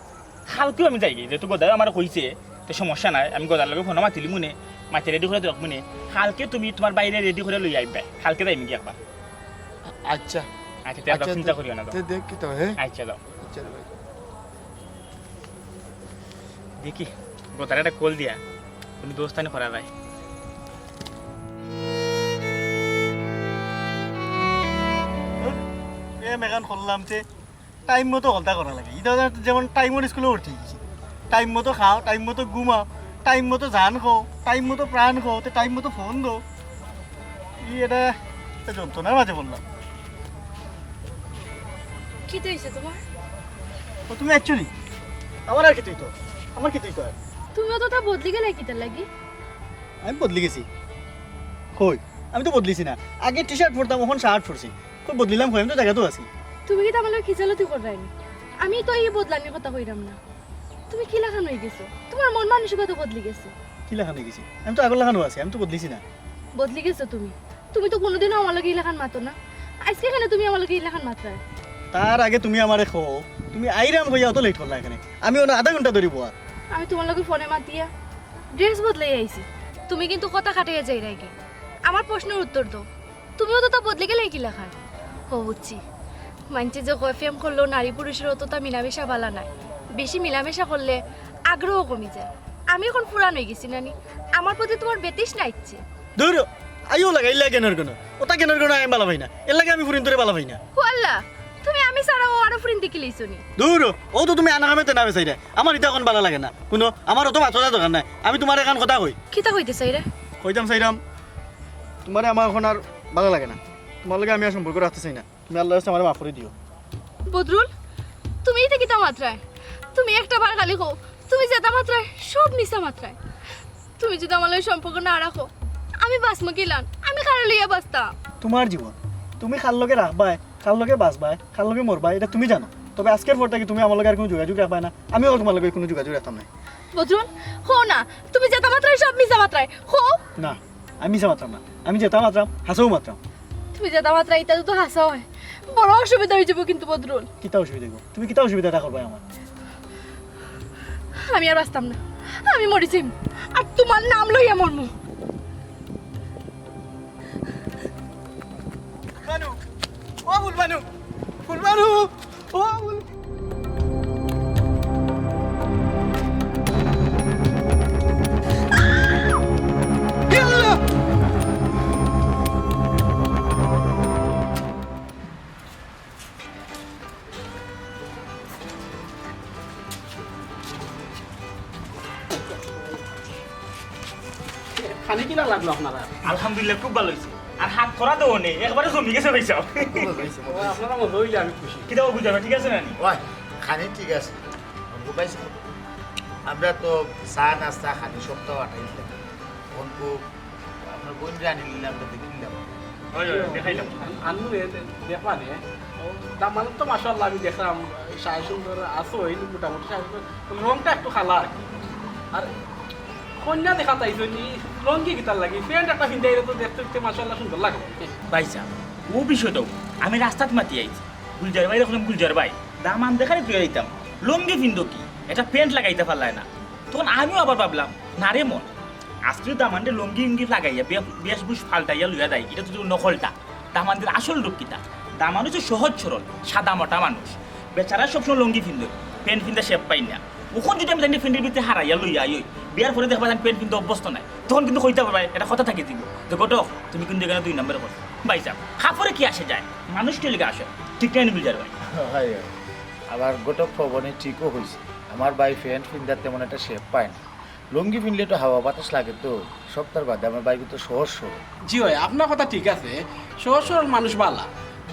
Speaker 7: কালকেও আমি যাই যেহেতু গোদাও আমার কইছে তো সমস্যা নাই আমি গোদার লগে ফোন মাতিলি মনে মাতি রেডি করে দেখ মনে কালকে তুমি তোমার বাইরে রেডি করে লই আইবা কালকে যাই আমি একবার
Speaker 4: আচ্ছা
Speaker 7: আচ্ছা তাহলে চিন্তা করিও না
Speaker 4: তে দেখ কি তো হে
Speaker 7: আচ্ছা দাও
Speaker 4: আচ্ছা ভাই
Speaker 7: দেখি গোদার একটা কল দিয়া তুমি দোস্তানি করা যায়
Speaker 8: মেগান করলাম যে টাইম মতো হলতা করা লাগে এটা যেমন টাইমর স্কুলে উঠে গেছি টাইম মতো খাও টাইম মতো ঘুমাও টাইম মতো জান খাও টাইম মতো প্রাণ খাও তো টাইম মতো ফোন দো এটা যন্ত্রণার মাঝে বললাম
Speaker 6: কি হয়েছে তোমার
Speaker 8: ও তুমি অ্যাকচুয়ালি আমার আর কি তুই তো আমার কি তুই তো আর
Speaker 6: তুমিও তো তা বদলি গেলে কিতার লাগি
Speaker 8: আমি বদলি গেছি কই আমি তো বদলিছি না আগে টি শার্ট পরতাম এখন শার্ট পরছি খুব বদলিলাম কই আমি তো জায়গাতেও আছি
Speaker 6: তুমি কি তাহলে খিচালতি কররাইনি আমি তো এই বদলানির কথা কইরাম না তুমি কি লাগানো হয়ে গেছো তোমার মন মানসিকতা বদলি গেছে
Speaker 8: কি লাগানো গেছি আমি তো আগর লাগানো আছি আমি তো বদলিছি না
Speaker 6: বদলি গেছো তুমি তুমি তো কোনোদিনও আমার লগে ইলাখান মাতো না আজকে এখানে তুমি আমার লগে ইলাখান মাত্রায়
Speaker 8: তার আগে তুমি আমারে খো তুমি আইরাম হইয়া অত লেট করলা এখানে আমি ওনা আধা ঘন্টা ধরে বোয়া
Speaker 6: আমি তোমার লগে ফোনে মাতিয়া ড্রেস বদলাই আইছি তুমি কিন্তু কথা কাটাইয়া যাই রাইগে আমার প্রশ্নের উত্তর দাও তুমিও তো তা বদলে গেলে কি লেখার ও বুঝছি মানছে যে ফেম করলেও নারী পুরুষের অতটা মিলামেশা বালা নাই বেশি মিলামেশা করলে আগ্রহ কমে যায় আমি এখন পুরান হয়ে গেছি নানি আমার প্রতি তোমার বেতিস না ইচ্ছে
Speaker 8: দূর আইও লাগা ইল্লা কেনার কোন ওটা কেনার কোন আমি বালা ভাই না এর লাগে আমি ফুরিন ধরে বালা ভাই না
Speaker 6: ও আল্লাহ তুমি আমি ছাড়া ও আরো ফ্রিন দেখি লইছো নি
Speaker 8: দূর ও তো তুমি আনা কামে তেনা বেসাই রে আমার এটা এখন বালা লাগে না কোনো আমার অত মাথা দরকার নাই আমি তোমার এখন কথা কই
Speaker 6: কিতা কইতে চাই রে
Speaker 8: কইতাম চাইরাম তোমারে আমার এখন আর ভালো লাগে না তোমার লগে আমি আর সম্পর্ক রাখতে চাই না তুমি আল্লাহর কাছে আমারে মাফ করে দিও
Speaker 6: বদরুল তুমি এটা কিতা মাত্রায় তুমি একটা বার খালি কও তুমি যেটা মাত্রায় সব নিচা মাত্রায় তুমি যদি আমার লগে সম্পর্ক না রাখো আমি বাসমা গিলান আমি কারে লইয়া বাসতাম
Speaker 8: তোমার জীবন তুমি খাল লগে রাখবাই খাল লগে বাসবাই খাল লগে মরবাই এটা তুমি জানো তবে আজকের পর থেকে তুমি আমার লগে আর কোনো যোগাযোগ রাখবাই না আমিও তোমার লগে কোনো যোগাযোগ রাখতাম না
Speaker 6: বদরুল হো না তুমি যেটা মাত্রায় সব নিচা মাত্রায় হো
Speaker 8: না আমি মিছা মাত্রাম না আমি যেটা মাত্রাম হাসাও মাত্রাম
Speaker 6: তুমি যেটা মাত্রায় এটা তো হাসা হয় বড় অসুবিধা হয়ে যাবো কিন্তু বদরুল
Speaker 8: কিতা অসুবিধা গো তুমি কিতা অসুবিধাটা করবাই আমার
Speaker 6: আমি আর বাঁচতাম না আমি মরিছি আর তোমার নাম লইয়া মরমু
Speaker 8: বানু ও ফুলবানু ফুলবানু ও ফুল
Speaker 9: খানি কিনা লাগলো আপনারা
Speaker 7: আলহামদুলিল্লাহ খুব ভালো হয়েছে আর হাত করা দেবো নেই একবারে জমি গেছে ভাইসাও
Speaker 9: আপনারা মনে হইলে আমি খুশি
Speaker 7: কি দেবো বুঝাবে ঠিক আছে না
Speaker 4: ওই খানি ঠিক আছে পাইছি আমরা তো চা নাস্তা খানি সপ্তাহ আটাইলাম অনকু আপনার বোন জানি নিলাম আমরা দেখে নিলাম
Speaker 7: দেখাইলাম
Speaker 9: আনমুনে দেখবা নে দামান তো মাশাআল্লাহ আমি দেখলাম সাই সুন্দর আসো এই মোটামুটি রংটা একটু খালা আর কি আর কন্যা দেখা তাইছো নি রঙি গিটার লাগি প্যান্ট একটা পিন্দাইলে তো দেখতে দেখতে মাশাআল্লাহ সুন্দর লাগে
Speaker 7: ভাইসা ও বিষয়টাও আমি রাস্তাত মাতি আইছি গুলজার ভাই দেখলাম গুলজার ভাই দামান দেখালে তুই আইতাম লঙ্গি ফিন্দো কি এটা প্যান্ট লাগাইতে পারলায় না। তখন আমিও আবার ভাবলাম না রে মন, আজকে দামানটা লঙ্গি উঙ্গি লাগাইয়া বেশ বুশ ফাল্টাইয়া লইয়া দেয়, এটা তো নকলটা। দামানদের আসল রূপ কিতা, দামান হচ্ছে সহজ সরল সাদা মোটা মানুষ, বেচারা সবসময় লঙ্গি ফিনদ, প্যান্ট ফিনতে শেপ পাই না। ওখন যদি আমি জানি প্যান্টের ভিতরে হারাইয়া লইয়া বিয়ার পরে দেখবা জানি প্যান্ট ফিনতে অভ্যস্ত নাই, তখন কিন্তু কইতে পারবা এটা কথা থাকি দিব যে ঘটক তুমি কিন্তু এখানে 2 নম্বরে করো ভাই সাহেব। খাপরে কি আসে যায়, মানুষটি লেগে আসে, ঠিক নাই বুঝার ভাই।
Speaker 4: হয় আবার গোটক ভবনে ঠিকও হয়েছে, আমার ভাই প্যান্ট ফিনদার তেমন একটা শেপ পায় না, লুঙ্গি ফিনলে তো হাওয়া বাতাস লাগে, তো সপ্তাহ বাদে আমার ভাই কিন্তু সহজ সরল।
Speaker 9: জি হয়, আপনার কথা ঠিক আছে, সহজ সরল মানুষ বালা।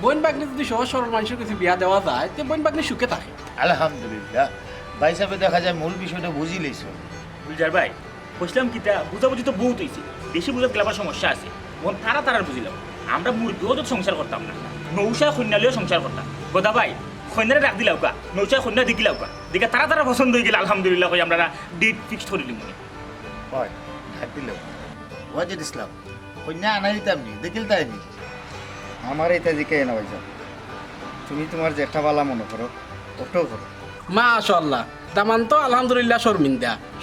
Speaker 9: বোন বাগনি যদি সহজ সরল মানুষের কাছে বিয়া দেওয়া যায় তো বোন বাগনি সুখে থাকে।
Speaker 4: আলহামদুলিল্লাহ, ভাই সাহেব দেখা যায় মূল বিষয়টা বুঝি লইছ।
Speaker 7: বুঝার ভাই বুঝলাম কিতা, বুঝাবুঝি তো বহুত হয়েছে, বেশি বুঝাতে গেলে আবার সমস্যা আছে। মন তারা বুঝিলাম, আমরা মুরগিও তো সংসার করতাম না, নৌসা কন্যালেও সংসার করতাম। গোদা ভাই কন্যারে রাখ দিলাও কা, নৌসা কন্যা দেখিলাও কা, দেখে তারা পছন্দ হয়ে গেলে আলহামদুলিল্লাহ কই আমরা ডেট ফিক্সড করে দিই মনে
Speaker 4: হয় হাত দিল ওয়াজিদ ইসলাম কন্যা আনাই দিতাম নি, দেখিল তাই নি।
Speaker 1: আমার এটা দিকে না ভাই সাহেব, তুমি তোমার যেটা বালা মনে করো ওটাও করো।
Speaker 9: মাশাআল্লাহ, দামান তো আলহামদুলিল্লাহ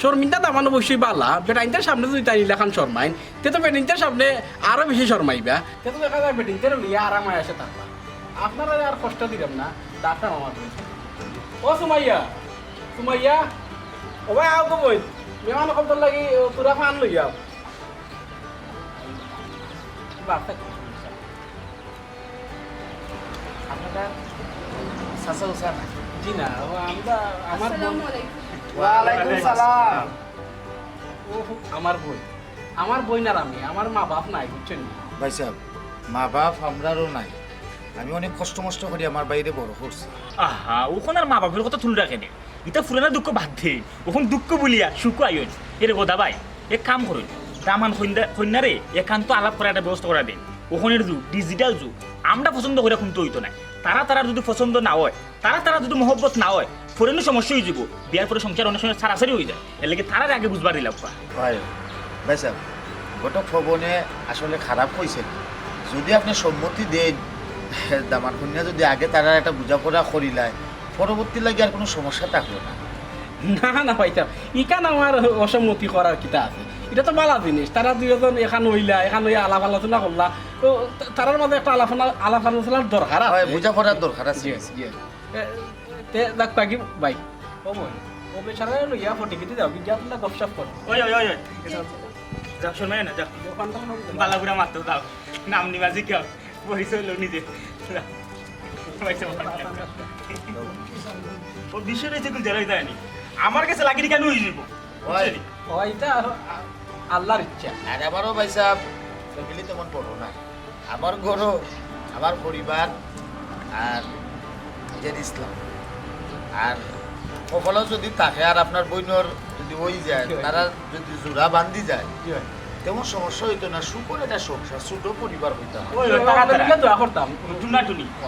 Speaker 9: শর্মিন্দা দামান অবশ্যই বালা। বেটাইনটার সামনে যদি তাই লেখান শর্মাইন তে তো বেটিনটার সামনে আরো বেশি শর্মাইবা, তে তো দেখা যায় বেটিনটার লিয়া আরামায় আসে থাকবা। আপনারা আর কষ্ট দিলাম না, ডাক্তার মামা করেছে। ও সুমাইয়া ও ভাই আও কই মেহমান কত লাগি পুরা ফান লই যাও।
Speaker 4: আপনারা সাসা উসা না?
Speaker 9: জি না, ও আমরা আমার
Speaker 6: আসসালামু আলাইকুম।
Speaker 1: ওয়ালাইকুম সালাম।
Speaker 9: ও আমার বই না আমি, আমার মা বাপ নাই বুঝছেন।
Speaker 4: ভাই সাহেব মা বাপ আমরারও নাই, আমি অনেক কষ্ট মষ্ট করি আমার বাইরে বড় করছি।
Speaker 7: আহা ওখান আর মা বাপের কথা তুলে রাখে নে, এটা ফুরানা দুঃখ বাদ দে, ওখান দুঃখ বলিয়া সুখ আয়োজ। এরে গোদা ভাই এক কাম করুন, দামান কন্যারে একান্ত আলাপ করার একটা ব্যবস্থা করে দেন। ওখানের যুগ ডিজিটাল যুগ, আমরা পছন্দ করে এখন তো হইতো না। তারা যদি পছন্দ না হয়, তারা যদি মহব্বত না হয়, ফোরেনও সমস্যা হয়ে যাব। বিয়ার পরে সংসার অনেক সময় ছাড়াছাড়ি হয়ে যায়, এর লেগে তারার আগে বুঝবার দিলাম।
Speaker 4: ভাই সাহেব গোটক ভবনে আসলে খারাপ হয়েছে, যদি আপনি সম্মতি দেন দামান কন্যা যদি আগে তারা একটা বোঝাপড়া করিলায়, পরবর্তী লাগে আর কোনো সমস্যা থাকলো না।
Speaker 9: না পাইতাম ইকান আমার অসম্মতি করার কিতা আছে, এটা তো ভালো জিনিস। তারা দুজন এখান হইলা আলাপ আলোচনা করলা, তো তারার মাঝে একটা আলাপ আলোচনার দরকার আছে,
Speaker 4: বোঝাপড়ার দরকার আছে।
Speaker 9: দেখ কি ভাই ও বই ও বেচারা লইয়া ফটিকিতে যাও গিয়া তোমরা গপসপ করো।
Speaker 7: ওই যাক শোনাই না, যাক বালাগুড়া মারতো দাও, নাম নিবাজি কেউ পরিচয় লোক নিজে। ও বিষয় রয়েছে তুই জেরাই দেয়নি, আমার কাছে লাগিনি কেন হয়ে যাব।
Speaker 9: ওইটা আল্লাহর ইচ্ছা।
Speaker 4: আর আমারও ভাই সাহেব ফ্যামিলি তেমন বড় না, আমার ঘরও আমার পরিবার আর নিজের ইসলাম, আর কপালও যদি থাকে আর আপনার বইনর যদি ওই যায়, তারা যদি জোড়া বান্ধি যায় তেমন সমস্যা হইতো না। সুখর একটা সংসার, ছোট পরিবার হইতো।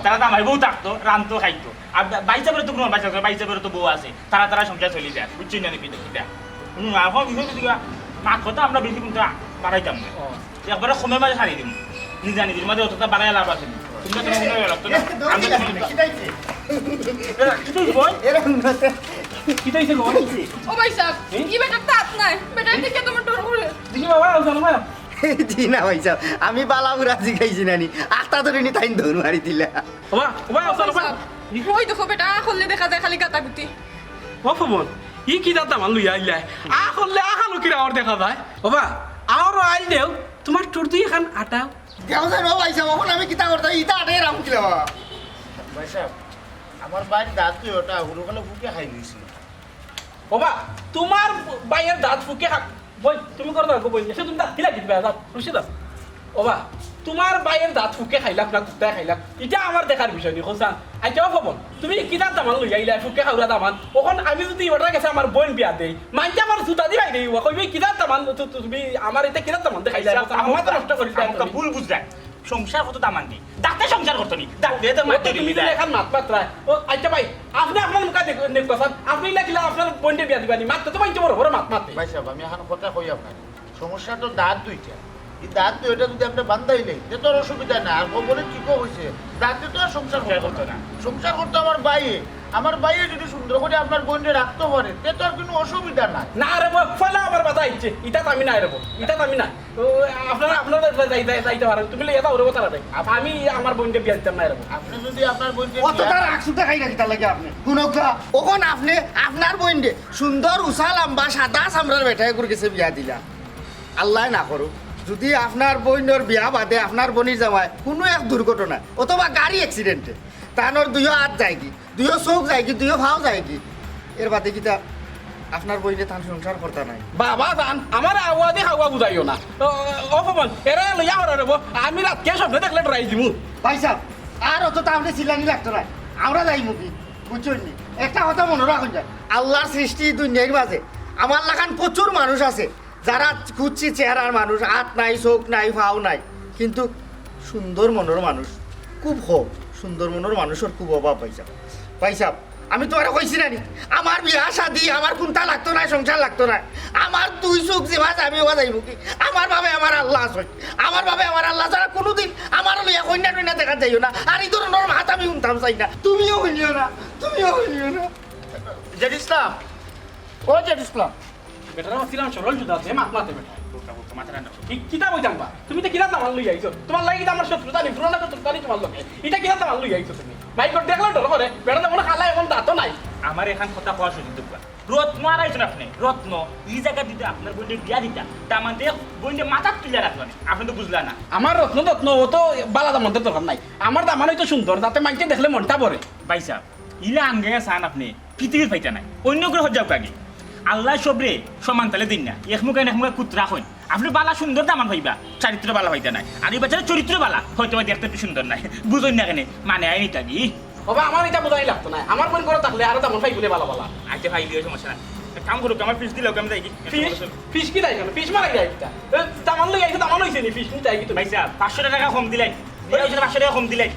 Speaker 7: তারা তো আমার বউ থাকতো, রানতো খাইতো, আর বাইচা বেরো তো কোনো বাইচা বেরো তো বউ আছে, তারা সংসার চলে যায়, বুঝছি না নাকি এটা। এখন বিষয় মাছ কথা আমরা বেশি কিন্তু বাড়াইতাম না, একবারে সময় মাঝে সারিয়ে দিব, নিজা নিজের মাঝে অতটা বাড়াই লাভ আছে। তোমরা তোমার মনে লাগতো না,
Speaker 6: ও ভাই সাহেব কি বেটা তাত নাই, বেটা দেখে তোমার ডর করে।
Speaker 9: দেখি বাবা জানো না
Speaker 1: জি না ভাই সাহেব, আমি বালাগুড়া জিগাইছি নানি, আস্তা ধরে নি তাই দৌড় মারি দিলা।
Speaker 9: ওবা
Speaker 6: ওই দেখো বেটা খুললে দেখা যায় খালি গাতাগুতি।
Speaker 9: ও ফমন ই কি দাদা মান লইয়া আইলাই আ করলে আখানো কিরা আর দেখা যায়। ওবা আর আইল দেও তোমার টুর তুই এখান আটাও
Speaker 1: দেও যায় নো ভাই সাহেব, এখন আমি কিতা করতাম ইটা আটে রাম কিলা।
Speaker 4: ভাই সাহেব আমার বাড়ির দাঁত তুই ওটা হুড়োকালে ফুকে খাই দিয়েছিল।
Speaker 9: ওবা তোমার বাইয়ের দাঁত ফুকে খাক বই তুমি করে দাও বই এসে তুমি দাঁত কিলা দিবে দাঁত খুশি দাও। ওবা তোমার বাইয়ের দাঁত ফুকে খাইলাম না কুত্তায় খাইলাম, এটা আমার দেখার বিষয় নি খোঁজা। আচ্ছা ফবন তুমি কি দাঁত দামান লইয়া ইলাই ফুকে খাওয়া দামান, ওখন আমি যদি ওটার কাছে আমার বোন বিয়া দেই মাইতে আমার জুতা দি ভাই দেই কইবি কি দাঁত দামান, তুমি আমার এটা কি দাঁত দামান দেখাইলা আমার তো নষ্ট করি
Speaker 7: ভুল বুঝলেন। সংসার কত দামান নেই, দাঁতে সংসার করতো নি, দাঁতে তো মারতে
Speaker 9: তুমি যদি এখন মাত মাত্রায় ও আচ্ছা ভাই আপনি আপনার মুখা দেখতেছেন, আপনি লাগিলে আপনার বোনটা বিয়া দিবানি মাত্র তো মাইতে বড় বড় মাত মারতে।
Speaker 4: ভাই সাহেব আমি এখন কথা কই আপনার, সমস্যা তো দাঁত দুইটা, এই দাঁত তো এটা যদি আপনি বান্ধাই নেই তে তোর অসুবিধা না আর খবরে ঠিকও হয়েছে দাঁতে তো আর সংসার করতো না সংসার করতো আমার বাইয়ে যদি সুন্দর করে আপনার বোনকে রাখতে পারে তে তো আর কোনো অসুবিধা নাই
Speaker 9: না রে ফলা আমার বাধা ইচ্ছে এটা আমি নাই রে এটা আমি নাই আপনারা যাইতে পারেন তুমি এটা ওরে কথা রে আমি আমার বোনকে বিয়া দিতাম না রে
Speaker 4: আপনি যদি আপনার বোনকে
Speaker 1: অতটা রাখছুটা খাই রাখি তার লাগে আপনি শুনকা ওখন আপনি আপনার বইন্ডে সুন্দর উষা লম্বা সাদা চামড়ার বেটায় করে গেছে বিয়া দিলা আল্লাহ না করুক যদি আপনার বইনের বিয়া বাদে আপনার বনির জামায় কোনো এক দুর্ঘটনা অথবা গাড়ি অ্যাক্সিডেন্টে তানোর দুইও হাত যায় কি দুইও চোখ যায় কি দুইও ভাও যায় কি এর বাদে কিতা আপনার বইনে তান সংসার করতে নাই
Speaker 9: বাবা জান আমার আওয়াজে হাওয়া বুঝাইও না অপমান এরা লইয়া হরা রে আমি রাতকে স্বপ্নে দেখলে ডরাই দিমু
Speaker 1: ভাই সাহেব আর অত তা আপনি চিল্লানি লাগতো না আমরা যাই মুখি বুঝছেন নি একটা কথা মনে রাখুন যায় আল্লাহর সৃষ্টি দুনিয়ার মাঝে আমার লাগান প্রচুর মানুষ আছে যারা খুঁজছি চেহারার মানুষ হাত নাই চোখ নাই ভাও নাই কিন্তু সুন্দর মনের মানুষ খুব হোক সুন্দর মনের মানুষের খুব অভাব পাইসাব আমি তো আর কইছি না আমার বিয়া শাদি আমার কোনটা লাগতো না সংসার লাগতো না আমার দুই চোখ যে ভাজ আমি ওয়া যাইব কি আমার ভাবে আমার আল্লাহ আছে আমার ভাবে আমার আল্লাহ ছাড়া কোনোদিন আমার লইয়া কন্যা টন্যা দেখা যাইও না আর এই ধরনের ভাত আমি শুনতাম চাই না তুমিও হইনিও না
Speaker 4: জেড ইসলাম ও জেড ইসলাম
Speaker 9: বেটারা ছিলাম সরল জুদা আছে মাতলাতে বেটা কিতা বইতাম বা তুমি তো কিনা আমার লই আইছো তোমার লাগি আমার শত্রুতা নি পুরোনা শত্রুতা নি তোমার লগে এটা কিনা আমার লই আইছো তুমি বাইকর দেখলা ডর করে বেটা মনে খালা এখন দাঁতও নাই
Speaker 7: আমার এখান কথা কোয়া সুযোগ দেবা রত্ন আর আইছেন আপনি রত্ন এই জায়গা দিতে আপনার বোনকে বিয়া দিতা তার মানে বোনকে মাথা তুলে রাখবেন আপনি তো বুঝলেন না
Speaker 9: আমার রত্ন রত্ন ও তো বালা দাম দরকার নাই আমার দামানই তো সুন্দর যাতে মাইকে দেখলে মনটা ভরে
Speaker 7: ভাই সাহেব ইলা আঙ্গে চান আপনি পৃথিবীর পাইতা নাই অন্য গ্রহ যাও আগে আল্লাহ সবরে সমান তালে দিন না একমুখে একমুখে কুত্রা হন আপনি বালা সুন্দর দামান ভাইবা চারিত্র বালা হইতে নাই আর এই বাচ্চারা চরিত্র বালা হয়তো দেখতে একটু সুন্দর নাই বুঝুন না কেন মানে আইনি তাগি
Speaker 9: বাবা আমার এটা বোঝাই লাগতো না আমার বোন করে থাকলে আরো দামন ভাই বলে বালা বালা
Speaker 7: আইতে ভাই দিও সমস্যা না কাম করুক আমার ফিস দিলেও আমি যাই
Speaker 9: ফিস কি তাই কেন ফিস মারা যায় এটা দামান লই আইছে দামান হইছে নি ফিস নি তাই কি তুমি
Speaker 7: ভাই সাহেব 500 টাকা কম দিলাই 500 টাকা কম দিলাই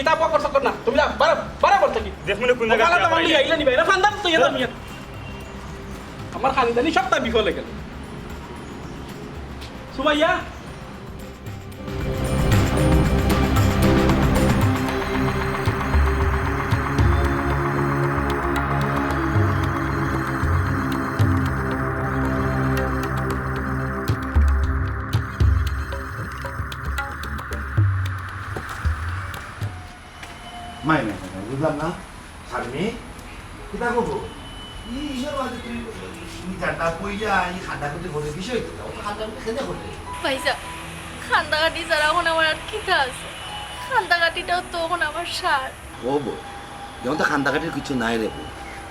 Speaker 9: এটা পকর সকর না তুমি বরাবর থাকি
Speaker 7: দেখুন কোন জায়গা
Speaker 9: বালা দামান লই আইলা নি ভাই ফান্দার তো এটা মিয়া আমার খানদানি সবটা বিফলে গেল সুমাইয়া
Speaker 5: মাই বুঝলাম না শাম্মি কিতা করবো ঈশ্বর বাজে তুই জানটা কইয়া এই খান্দা করতে বলে বিষয় তো অত খান্দা খেতে করতে
Speaker 6: পয়সা খান্দাকাটি ছাড়া এখন আমার আর খিদা আছে খান্দাকাটিটাও তো এখন আমার সার
Speaker 5: ও বো যেমন তো খান্দাকাটির কিছু নাই রে বো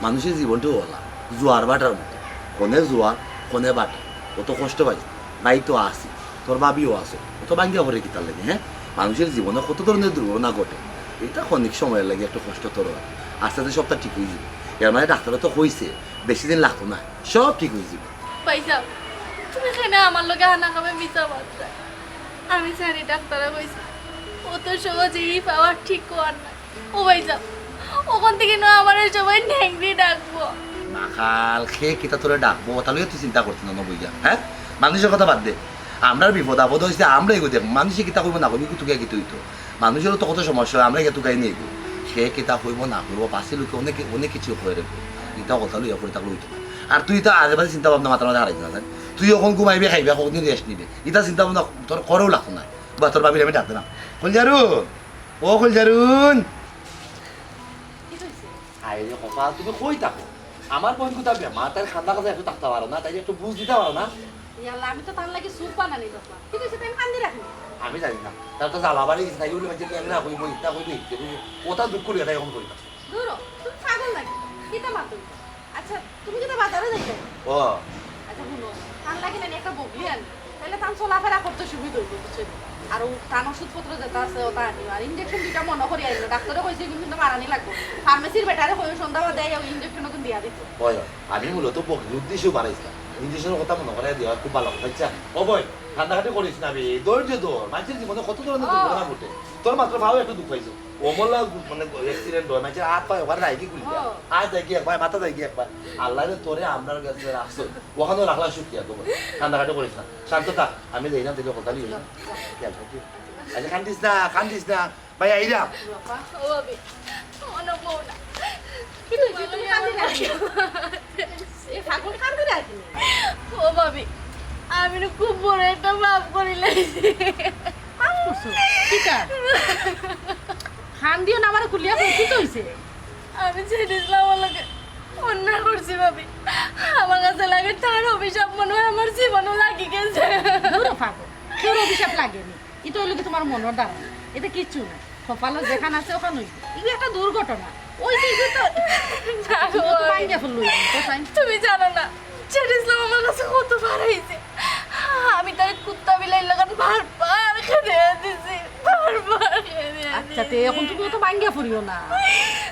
Speaker 5: মানুষের জীবনটাও ওলা জোয়ার বাটার মতো কোনে জোয়ার কোনে বাটা কত কষ্ট পাই ভাই তো আসি তোর বাবিও আসে অত ভাঙ্গিয়া ভরে কিতার লাগে হ্যাঁ মানুষের জীবনে কত ধরনের দুর্ঘটনা ঘটে এটা ক্ষণিক সময়ের লাগে একটু কষ্ট তোর আস্তে আস্তে সবটা ঠিক হয়ে যাবে এর মানে ডাক্তারও তো হয়েছে বেশি দিন লাগতো না সব ঠিক হয়ে যাবে
Speaker 6: পয়সা তুমি কেন আমার লগে হানা খাবে মিশা বাচ্চা আমি জানি ডাক্তারে কইছে ও তো সহজে ই পাওয়ার ঠিক কর না ও পয়সা ওখান থেকে না আমার সবাই ন্যাংরি ডাকবো
Speaker 5: নাকাল খেয়ে কিতা তোরে ডাকবো তাহলে তুই চিন্তা করছিস না বইয়া হ্যাঁ মানুষের কথা বাদ দে আমরা বিপদ আপদ হয়েছে আমরা এগো দেখ মানুষে কিতা করবো না করবি তুকে গিয়ে তুই তো মানুষেরও তো কত সমস্যা হয় আমরা তুকাই নিয়ে এগো সে কিতা হইব না হইব পাশে লোকে অনেক কিছু হয়ে রেখো এটা কথা লইয়া করে থাকলে হইতো না আর তুই তো আগে বাজে চিন্তা ভাবনা মাথার মাঝে হারাইছ না তুই এখন ঘুমাইবি খাইবি কতদিন রেস্ট নিবি এটা চিন্তা ভাবনা তোর করেও লাগতো না বা তোর ভাবির আমি ডাকতে না কইলজারুন ও কইলজারুন আরে কপাল তুমি কই থাকো আমার বোন কোথা মা তার খান্দা কথা একটু থাকতে পারো না তাই একটু বুঝ দিতে পারো না
Speaker 6: আমি তো তার লাগে সুপ বানানি দেখলাম ঠিক আছে তুমি কান্দি রাখি
Speaker 5: আমি জানি না তার তো জ্বালা বাড়ি তাই বলে মাঝে আমি না কইব ইচ্ছা কইবি ওটা দুঃখ করি তাই এখন করি না
Speaker 6: দূর তুমি পাগল নাকি কিতা মাতো আচ্ছা তুমি কিতা বাজারে যাইতে
Speaker 5: ও
Speaker 6: আচ্ছা শুনো তার লাগে না একটা বগলি আন তাহলে তান চলাফেরা করতে সুবিধা হইব বুঝছেন আর তান ওষুধপত্র যেটা আছে ওটা আনি আর ইনজেকশন দুইটা মনে করি আইলো ডাক্তারে কইছে কিন্তু মারানি লাগবে ফার্মেসির বেটারে কই সন্ধ্যাবেলা দেয় ওই ইনজেকশন ওকে দিয়া দিত
Speaker 5: ওই আমি মূলত বগলি উদ্দেশ্যে বাড়াইছিলাম ইনজেকশনের কথা মনে করে দেওয়া খুব ভালো আচ্ছা ও বই ঠান্ডাখাটি করিস না বে ধৈর্য ধর মানুষের জীবনে কত ধরনের দুর্ঘটনা ঘটে তো তোর মাত্র ভালো একটু দুঃখ পাইছো ওমলা মানে অ্যাক্সিডেন্ট হয় মানে হাত পায় ওখানে রাখি গুলি আর যাই গিয়ে একবার মাথা যাই গিয়ে একবার আল্লাহ তোরে আপনার কাছে রাখছো ওখানেও রাখলা শুকিয়া তোমার কান্দাকাটি করিস না শান্ত থাক আমি যাই না দিলে কথা নিয়ে আচ্ছা কান্দিস না ভাই আইরা
Speaker 6: ও ভাবি মনে বউ না ও ভাবি আমি না খুব বড় একটা পাপ করে লাইছি
Speaker 3: খান দিও না আমার কুলিয়া কি হইছে
Speaker 6: আমি ছেড়েছিলাম আমার লাগে অন্যায় করছি ভাবি আমার কাছে লাগে তার অভিশাপ মনে হয় আমার জীবনও লাগি গেছে
Speaker 3: কেউ অভিশাপ লাগেনি এটা হইলো কি তোমার মনের দ্বারা এটা কিচ্ছু না কপালে যেখানে আছে ওখানে হইছে এটা একটা দুর্ঘটনা ওই যে
Speaker 6: তুমি জানো না ছেড়েছিলাম আমার কাছে কত বার হয়েছে আমি তার কুত্তা বিলাই লাগান বারবার খেতে দিছি বারবার
Speaker 3: আচ্ছা তে এখন তুমি তো ভাঙ্গিয়া ফুরিও না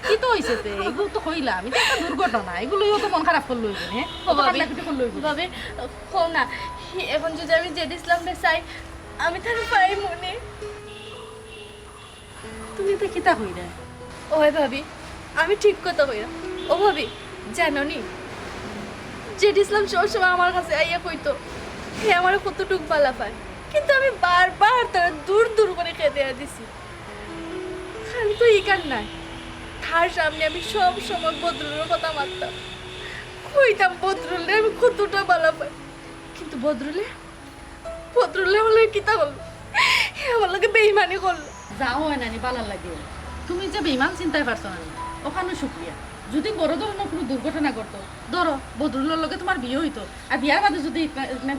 Speaker 3: কি তো হইছে তে এগুলো তো কইলাম এটা একটা দুর্ঘটনা এগুলোই তো মন খারাপ করলো হ্যাঁ
Speaker 6: ভাবে কো না এখন যদি আমি জেড ইসলামে চাই আমি তার পাই মনে
Speaker 3: তুমি তো কিতা হইরা
Speaker 6: ওই ভাবি আমি ঠিক কথা হইরা ও ভাবি জানো নি জেড ইসলাম সবসময় আমার কাছে আইয়া কইতো হে আমার কতটুক বালা পায় কিন্তু আমি বারবার তার দূর দূর করে খেতে দিছি আমি তো ইকার নাই তার সামনে আমি সব সময় বদরুলের কথা মারতাম কইতাম বদরুলে আমি কতটা বালা পাই কিন্তু বদরুলে হলে কিতা হলো আমার লোকে বেইমানি করলো
Speaker 3: যাও হয় না বালা লাগে তুমি যে বেইমান চিন্তাই পারছো না ওখানে শুক্রিয়া যদি বড় ধরনের কোনো দুর্ঘটনা করতো ধরো বদরুলের লগে তোমার বিয়ে হইতো আর বিয়ার বাদে যদি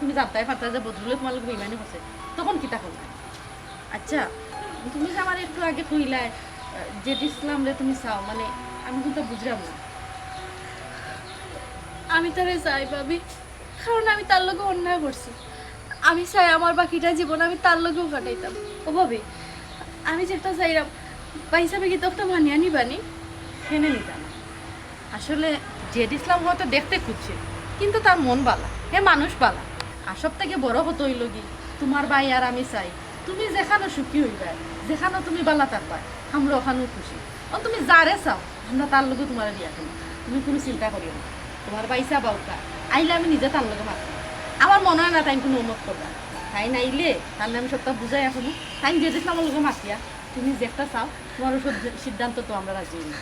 Speaker 3: তুমি জানতাই পারতা যে বদরুলে তোমার লোক বেইমানি হচ্ছে তখন কিতা করবে আচ্ছা তুমি যে আমার একটু আগে কইলাই জেড ইসলাম রে তুমি চাও মানে আমি কিন্তু বুঝলাম না
Speaker 6: আমি তারে চাই ভাবি কারণ আমি তার লগে অন্যায় করছি আমি চাই আমার বাকিটা জীবন আমি তার লগেও কাটাইতাম ও ভাবি আমি যেটা চাইলাম বা হিসাবে কি তো একটা মানিয়া নিবানি
Speaker 3: খেনে নিতাম আসলে জেড ইসলাম হয়তো দেখতে খুঁজছে কিন্তু তার মন বালা হে মানুষ বালা আর সব থেকে বড় হতো হইল কি তোমার ভাই আর আমি চাই তুমি যেখানে সুখী হইবা যেখানে তুমি বালা থাকবা আমরা ওখানেও খুশি ও তুমি যারে চাও আমরা তার লগে তোমার বিয়া করি তুমি কোনো চিন্তা করিও না তোমার বাইসা বাউকা আইলে আমি নিজে তার লগে মারতাম আমার মনে হয় না তাই কোনো উন্নত করবা তাই নাইলে তাহলে আমি সবটা বুঝাই এখনো তাই জেড ইসলামের লগে মাতিয়া তুমি যেটা চাও তোমার ওষুধ সিদ্ধান্ত তো আমরা রাজি না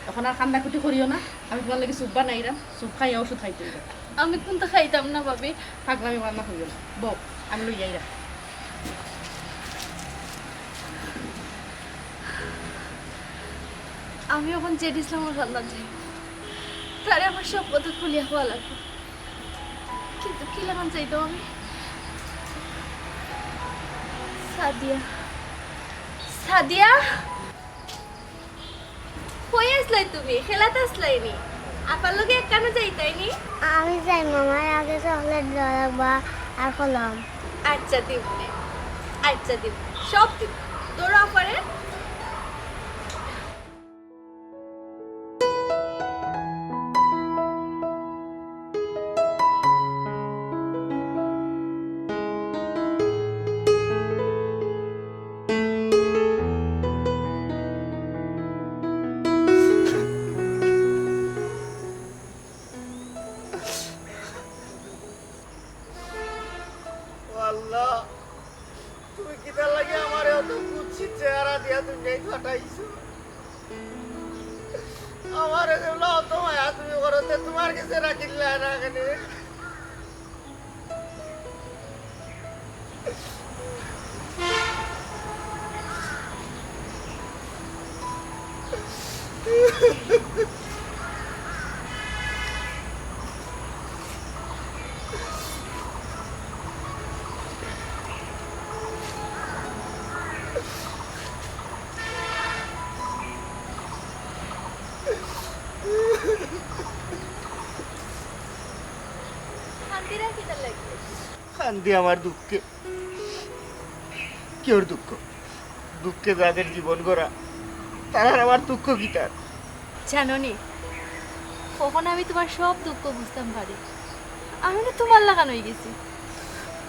Speaker 3: তখন আর কান্না কুটি করিও না আমি তোমার লাগে সুপ বানাইরাম সুপ খাইয়া ওষুধ খাইতে হইবা
Speaker 6: আমি কিন্তু খাইতাম না ভাবি
Speaker 3: পাগলামি মান্না হইও না বউ আমি লই যাইরা
Speaker 6: আমি এখন জেড ইসলামের কান্না যাই তারে আমার সব কথা খুলিয়া হওয়া লাগবে কিন্তু কি লাগান চাইতো আমি সাদিয়া কই আসলাই তুমি খেলাতে আসলাই নি আপার লগে কেন যাইতাইনি
Speaker 10: আমি যাই মামার আগে চকলেট দেওয়া আর কলম
Speaker 6: আচ্ছা দিব সব দিব দৌড়া পারে
Speaker 1: আল্লাহ তুমি কিতা লাগে আমার এত কুৎসিত চেহারা দিয়া তুমি এই ফাটাইছো আমার এগুলো অত মায়া তুমি করতে তোমার কাছে রাখিলে না এখানে কান্দি আমার দুঃখে কেউর দুঃখ দুঃখে যাদের জীবন গড়া তারা আমার দুঃখ কি তার
Speaker 6: জানো নি কখন আমি তোমার সব দুঃখ বুঝতাম পারি আমি না তোমার লাগানো হয়ে গেছি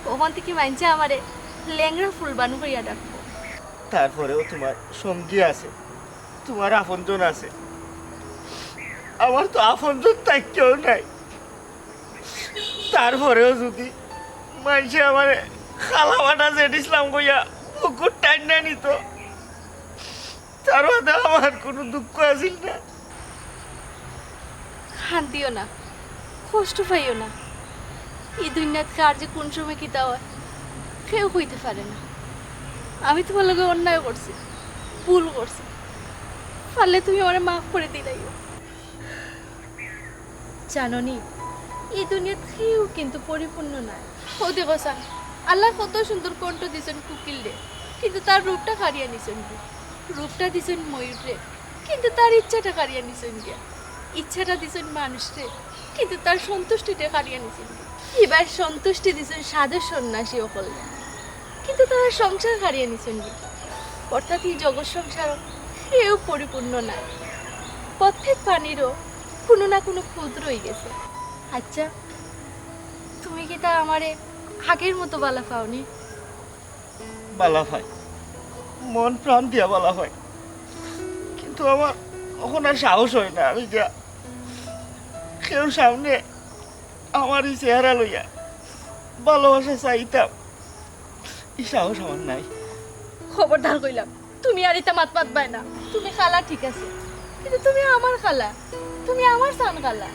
Speaker 6: কখন থেকে মানছে আমারে ল্যাংড়া ফুল বানু করিয়া ডাকবো
Speaker 1: তারপরেও তোমার সঙ্গী আছে, তোমার আপনজন আছে। আমার তো আপনজন তাই কেউ নাই। তারপরেও যদি মানুষে আমার খালা বাটা জেডিসলাম কইয়া পুকুর টাইম না নিত, তার মধ্যে আমার কোনো দুঃখ আছিল না।
Speaker 6: শান্তিও না, কষ্ট পাইও না। এই দুনিয়াত কার যে কোন সময় কিতা হয় কেউ কইতে পারে না। আমি তোমার লগে অন্যায় করছি, ভুল করছি, পারলে তুমি আমার মাফ করে দিলাইও। জাননি এই দুনিয়াত কেউ কিন্তু পরিপূর্ণ নয়। ও দেখো সান, আল্লাহ কত সুন্দর কণ্ঠ দিছেন কুকিল রে, কিন্তু তার রূপটা কারিয়া নিছেন কি? রূপটা দিছেন ময়ূর রে, কিন্তু তার ইচ্ছাটা কারিয়া নিছেন গিয়া। ইচ্ছাটা দিছেন মানুষ রে, কিন্তু তার সন্তুষ্টিটা কারিয়া নিছেন। এবার সন্তুষ্টি দিছেন সাধু সন্ন্যাসী অকল, কিন্তু তারা সংসার হারিয়ে নিছেন কি? অর্থাৎ এই জগৎ সংসার কেউ পরিপূর্ণ নাই। প্রত্যেক প্রাণীরও কোনো না কোনো খুঁত রয়ে গেছে। আচ্ছা, তুমি কি তা আমারে আগের মতো বালা পাওনি?
Speaker 1: বালা হয়, মন প্রাণ দিয়া বালা হয়, কিন্তু আমার এখন আর সাহস হয় না। আমি যা কেউ সামনে আমার এই চেহারা লইয়া ভালোবাসা চাইতাম, এই সাহস আমার নাই।
Speaker 6: খবরদার কইলাম, তুমি আর এটা মাত পাই না। তুমি খালা ঠিক আছে, কিন্তু তুমি আমার খালা, তুমি আমার সান খালা।